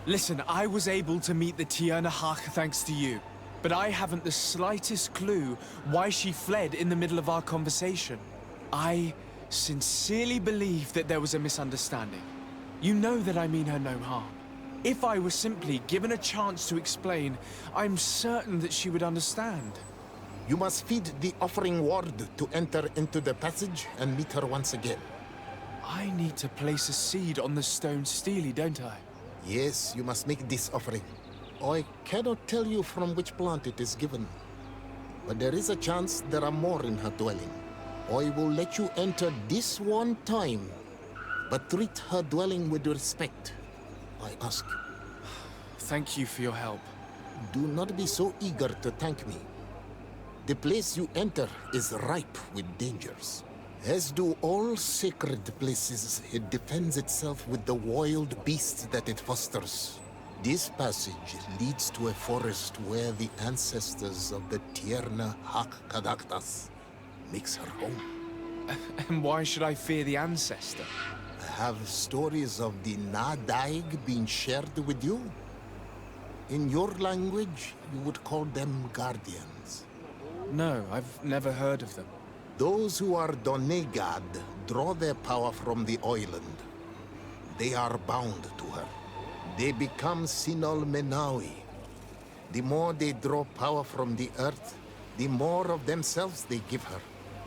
Listen, I was able to meet the Tierna thanks to you, but I haven't the slightest clue why she fled in the middle of our conversation. I sincerely believe that there was a misunderstanding. You know that I mean her no harm. If I were simply given a chance to explain, I'm certain that she would understand. You must feed the offering ward to enter into the passage and meet her once again. I need to place a seed on the stone stele, don't I? Yes, you must make this offering. I cannot tell you from which plant it is given, but there is a chance there are more in her dwelling. I will let you enter this one time, but treat her dwelling with respect, I ask you. Thank you for your help. Do not be so eager to thank me. The place you enter is ripe with dangers. As do all sacred places, it defends itself with the wild beasts that it fosters. This passage leads to a forest where the ancestors of the Tierna Kadaktas makes her home. And why should I fear the ancestor? Have stories of the Nadaig been shared with you? In your language, you would call them guardians. No, I've never heard of them. Those who are Donegad draw their power from the island. They are bound to her. They become Sinol Menawi. The more they draw power from the earth, the more of themselves they give her.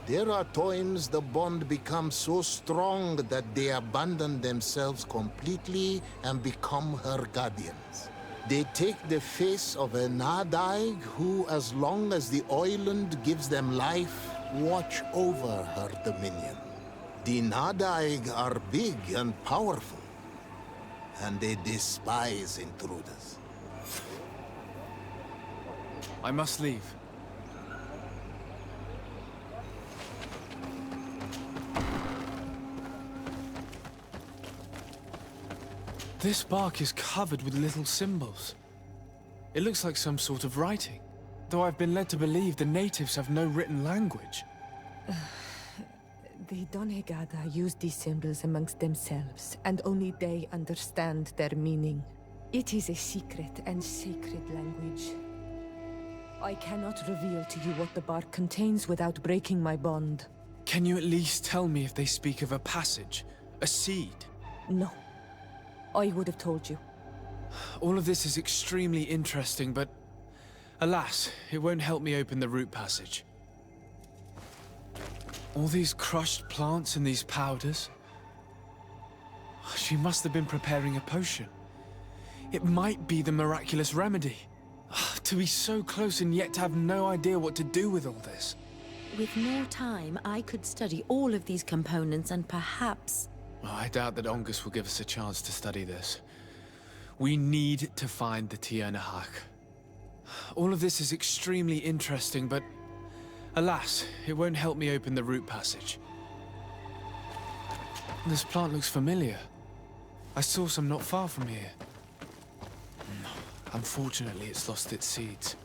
There are times the bond becomes so strong that they abandon themselves completely and become her guardians. They take the face of a Nadaig who, as long as the island gives them life, watch over her dominion. The Nadaig are big and powerful, and they despise intruders. I must leave. This bark is covered with little symbols. It looks like some sort of writing, though I've been led to believe the natives have no written language. The Donegada use these symbols amongst themselves, and only they understand their meaning. It is a secret and sacred language. I cannot reveal to you what the bark contains without breaking my bond. Can you at least tell me if they speak of a passage, a seed? No. I would have told you. All of this is extremely interesting, but alas, it won't help me open the root passage. All these crushed plants and these powders. She must have been preparing a potion. It might be the miraculous remedy. To be so close and yet to have no idea what to do with all this. With more time, I could study all of these components and perhaps... Well, I doubt that Ongus will give us a chance to study this. We need to find the Tiernahach. All of this is extremely interesting, but alas, it won't help me open the root passage. This plant looks familiar. I saw some not far from here. Unfortunately, it's lost its seeds.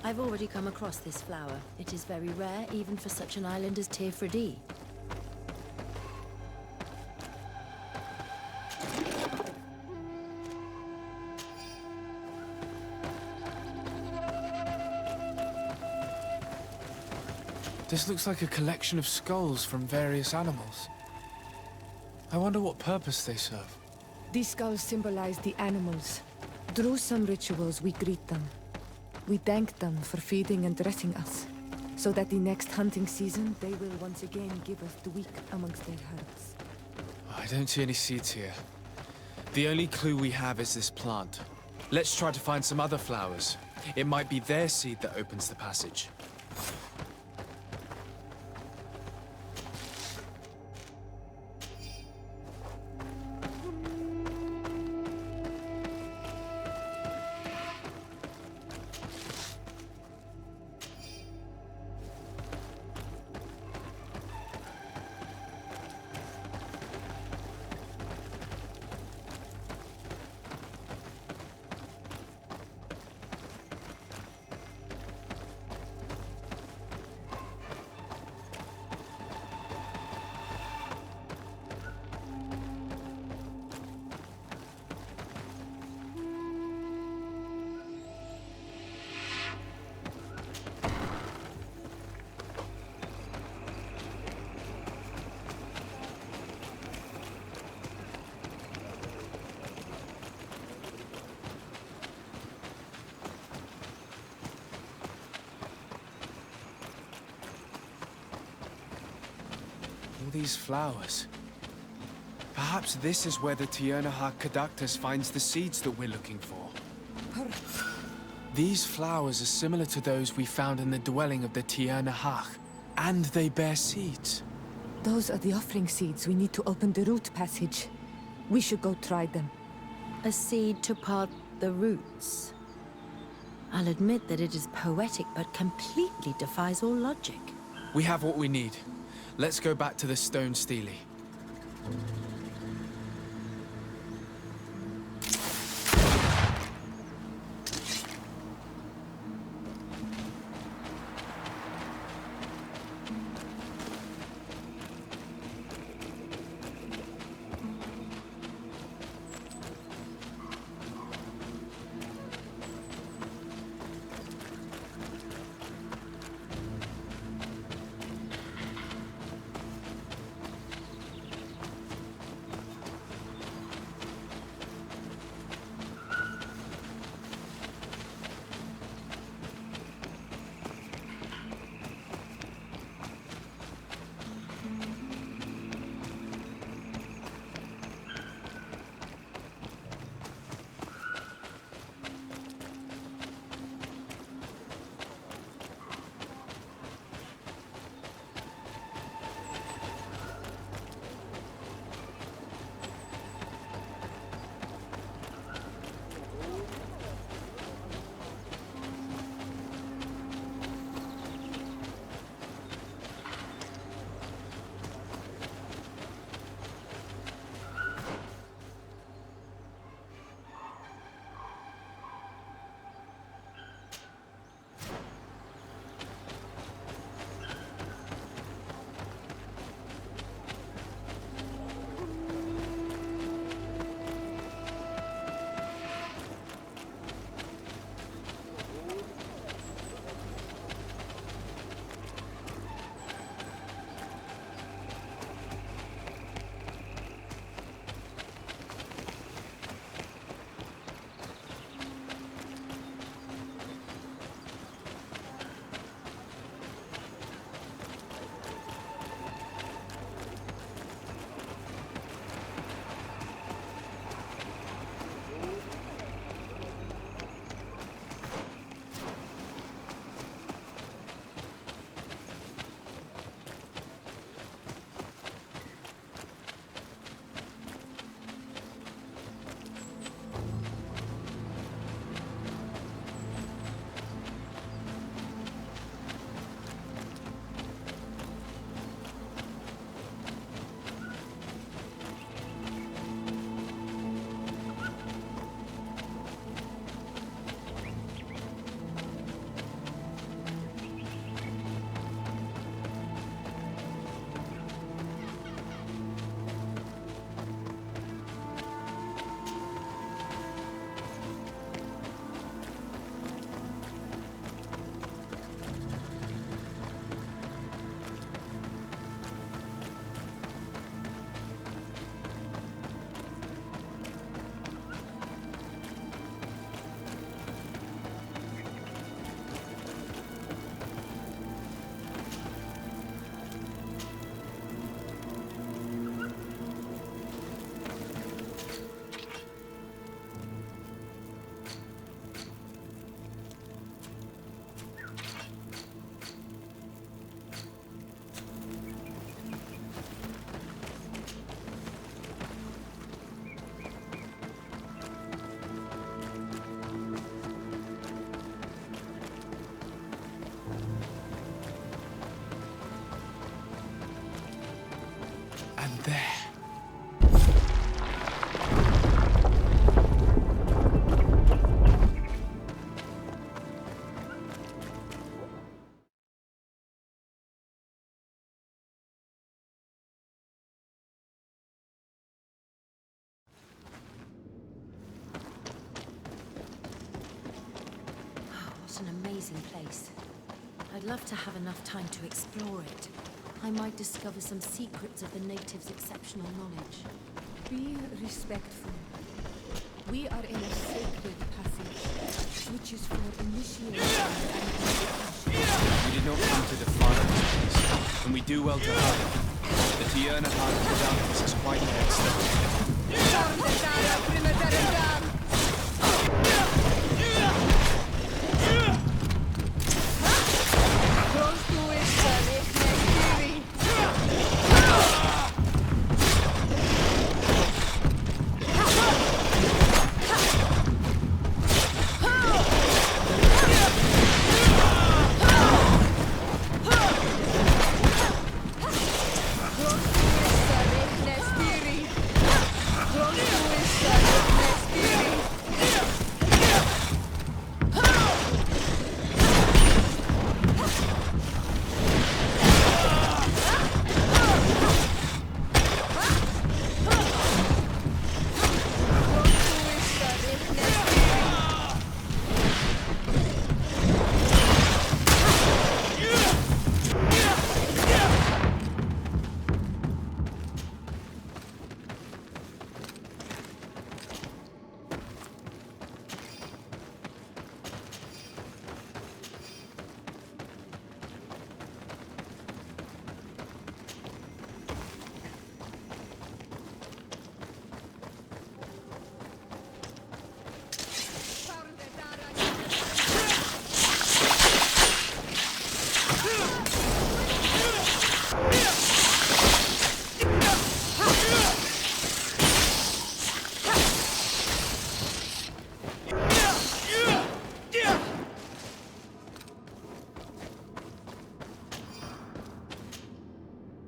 I've already come across this flower. It is very rare, even for such an island as Teofredi. This looks like a collection of skulls from various animals. I wonder what purpose they serve. These skulls symbolize the animals. Through some rituals, we greet them. We thank them for feeding and dressing us, so that the next hunting season, they will once again give us the weak amongst their herds. I don't see any seeds here. The only clue we have is this plant. Let's try to find some other flowers. It might be their seed that opens the passage. These flowers. Perhaps this is where the Tiernahach Caductus finds the seeds that we're looking for. These flowers are similar to those we found in the dwelling of the Tiernahach, and they bear seeds. Those are the offering seeds we need to open the root passage. We should go try them. A seed to part the roots. I'll admit that it is poetic, but completely defies all logic. We have what we need. Let's go back to the stone stele. amazing place. I'd love to have enough time to explore it. I might discover some secrets of the natives' exceptional knowledge. Be respectful. We are in a sacred passage, which is for initiation and education. We did not come to defile this place, and we do well to hide. The Tierna Heart of the Darkness is quite excellent.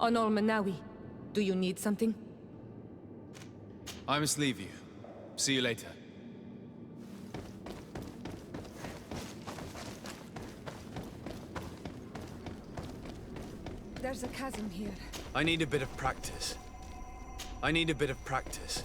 Honor Manawi, do you need something? I must leave you. See you later. There's a chasm here. I need a bit of practice. I need a bit of practice.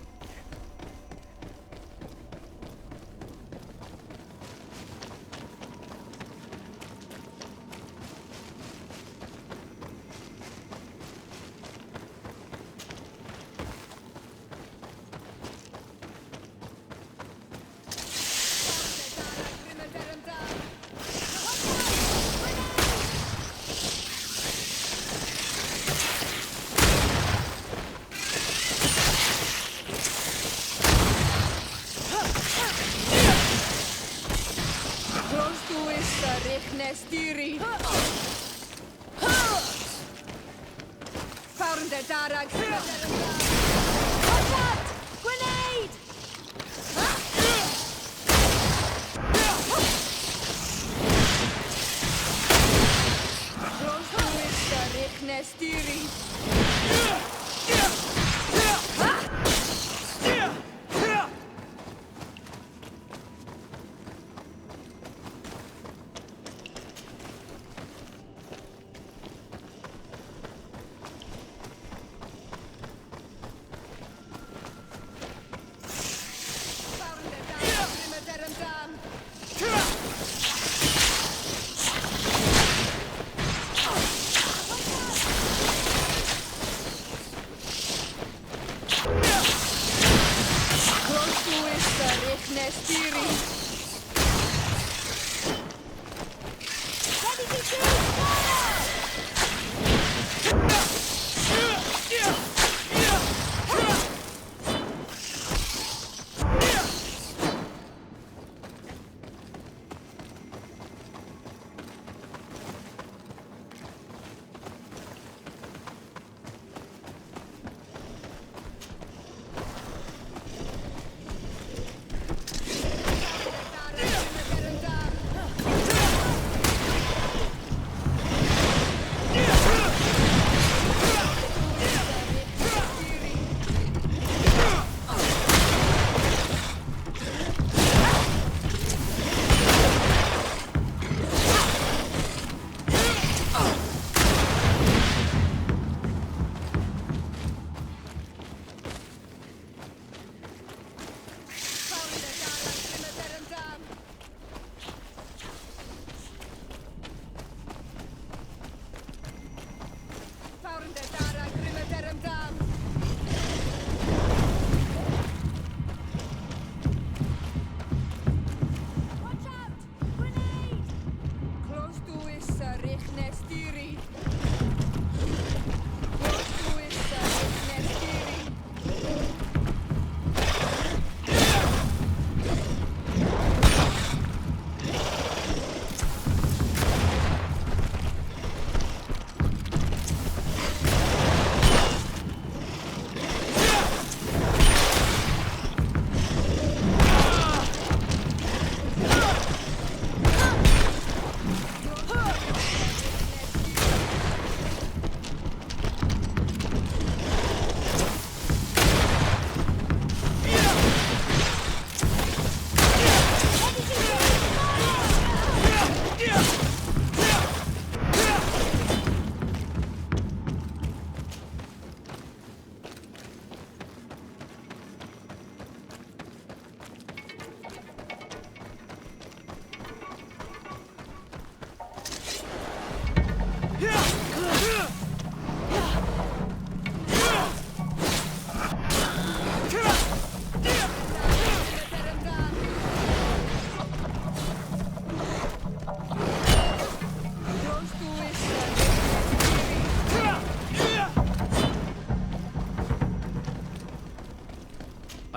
Grenade!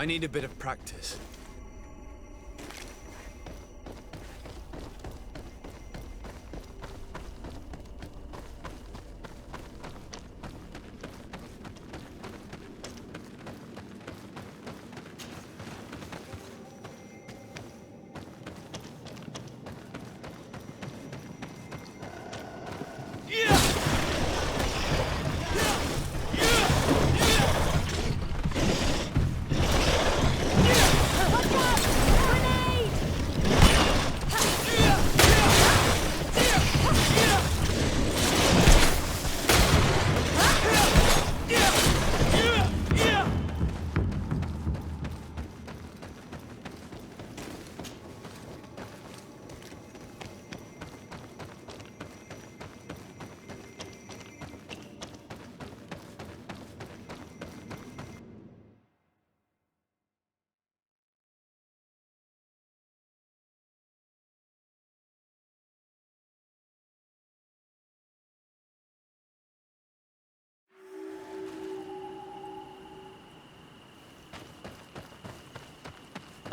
I need a bit of practice.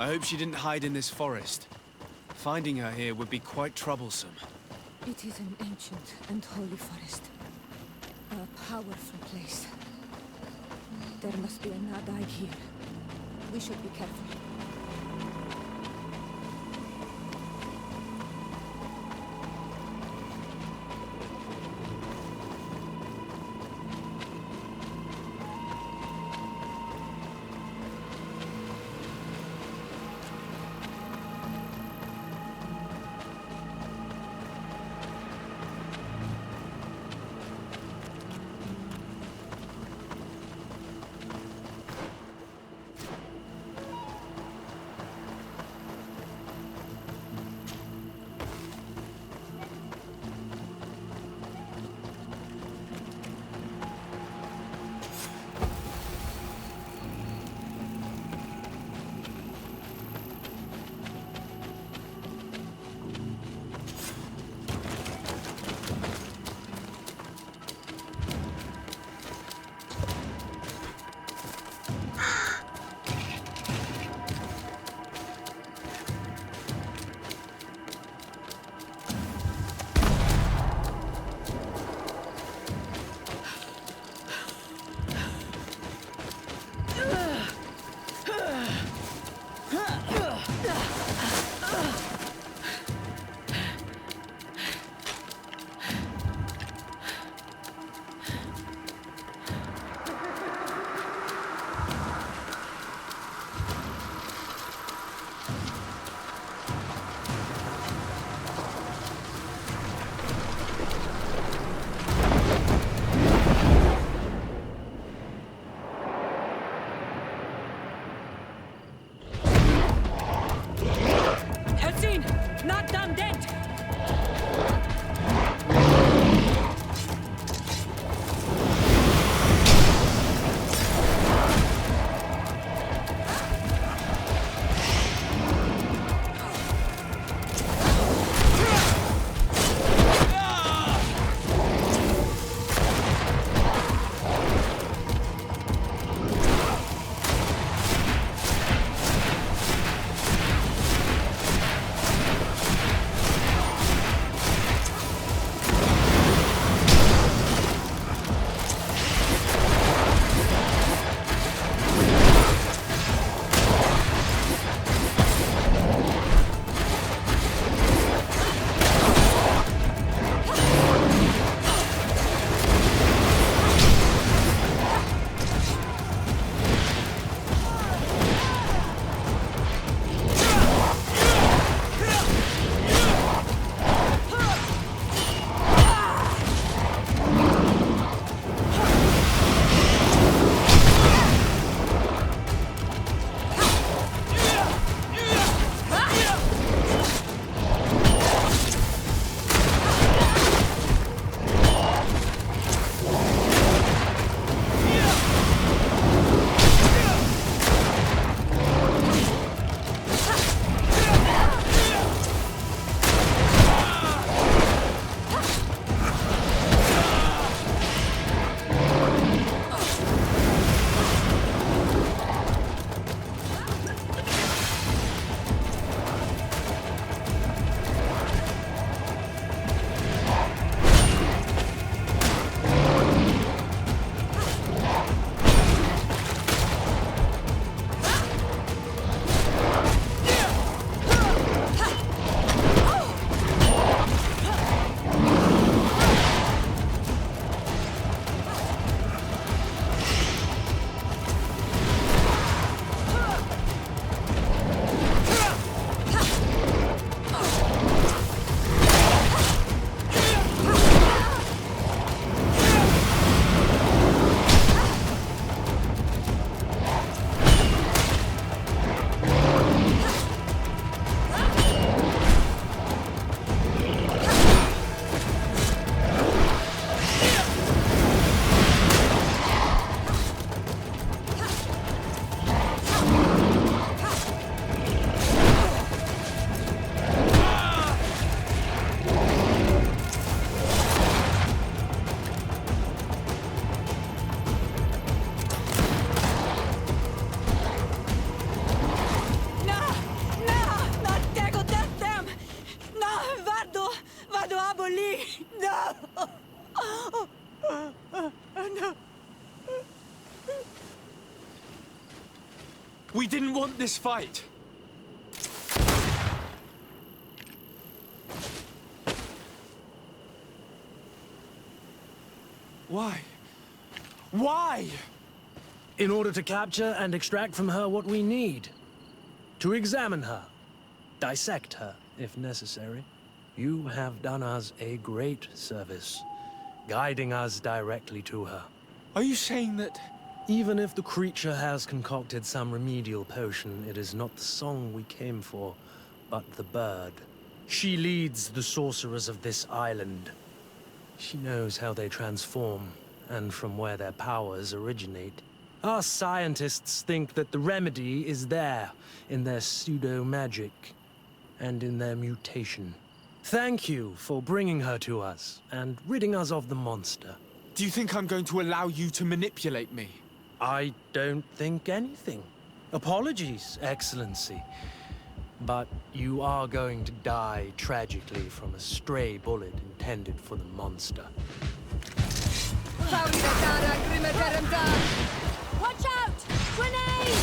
I hope she didn't hide in this forest. Finding her here would be quite troublesome. It is an ancient and holy forest. A powerful place. There must be a Nadai here. We should be careful. No. We didn't want this fight. Why? Why? In order to capture and extract from her what we need. To examine her. Dissect her, if necessary. You have done us a great service, guiding us directly to her. Are you saying that... Even if the creature has concocted some remedial potion, it is not the song we came for, but the bird. She leads the sorcerers of this island. She knows how they transform, and from where their powers originate. Our scientists think that the remedy is there, in their pseudo-magic, and in their mutation. Thank you for bringing her to us, and ridding us of the monster. Do you think I'm going to allow you to manipulate me? I don't think anything. Apologies, Excellency. But you are going to die tragically from a stray bullet intended for the monster. Watch out! Grenade!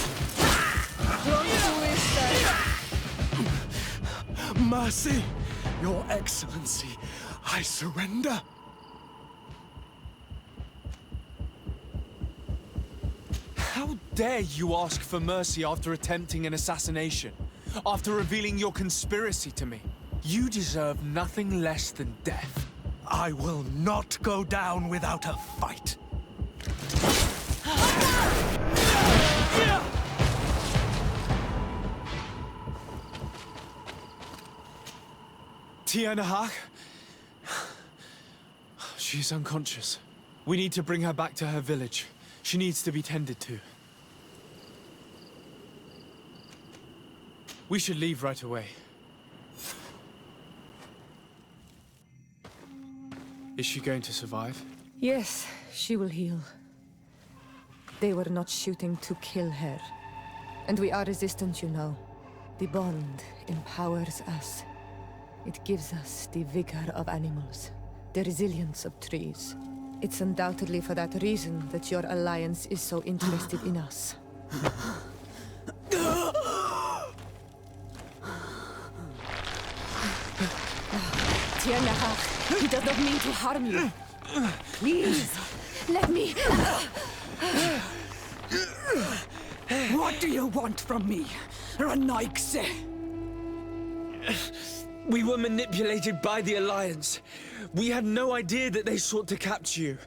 Mercy, Your Excellency, I surrender. How dare you ask for mercy after attempting an assassination? After revealing your conspiracy to me? You deserve nothing less than death. I will not go down without a fight. Tiernahak? She's unconscious. We need to bring her back to her village. She needs to be tended to. We should leave right away. Is she going to survive? Yes, she will heal. They were not shooting to kill her. And we are resistant, you know. The bond empowers us. It gives us the vigor of animals, the resilience of trees. It's undoubtedly for that reason that your alliance is so interested in us. Tiernahak, he does not mean to harm you. Please, let me... What do you want from me, Ranaikse? We were manipulated by the Alliance. We had no idea that they sought to capture you.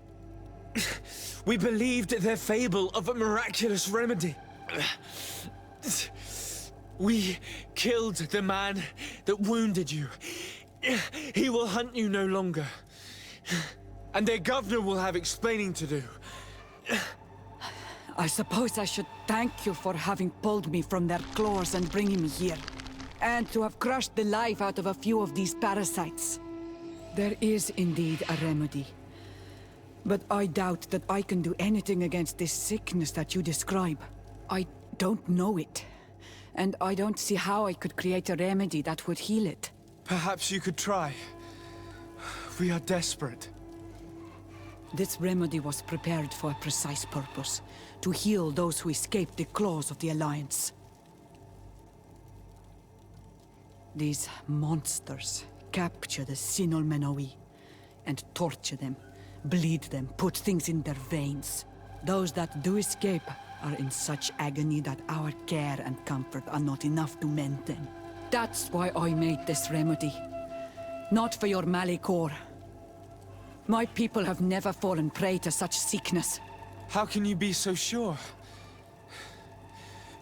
We believed their fable of a miraculous remedy. We killed the man that wounded you. He will hunt you no longer. And their governor will have explaining to do. I suppose I should thank you for having pulled me from their claws and bringing me here. And to have crushed the life out of a few of these parasites. There is indeed a remedy. But I doubt that I can do anything against this sickness that you describe. I don't know it. And I don't see how I could create a remedy that would heal it. Perhaps you could try. We are desperate. This remedy was prepared for a precise purpose. To heal those who escaped the claws of the Alliance. These monsters capture the Sinol Menawi and torture them, bleed them, put things in their veins. Those that do escape are in such agony that our care and comfort are not enough to mend them. That's why I made this remedy. Not for your Malikor. My people have never fallen prey to such sickness. How can you be so sure?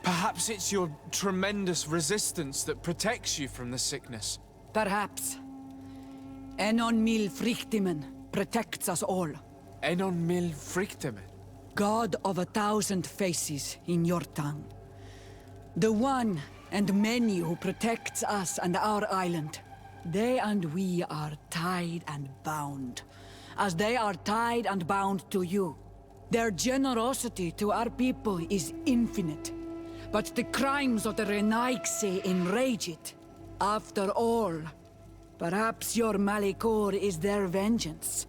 Perhaps it's your tremendous resistance that protects you from the sickness. Perhaps. Enon Mil Frictimen protects us all. Enon Mil Frictimen? God of 1,000 faces in your tongue. The one and many who protects us and our island. They and we are tied and bound, as they are tied and bound to you. Their generosity to our people is infinite. But the crimes of the Renaikse enrage it. After all, perhaps your Malikor is their vengeance.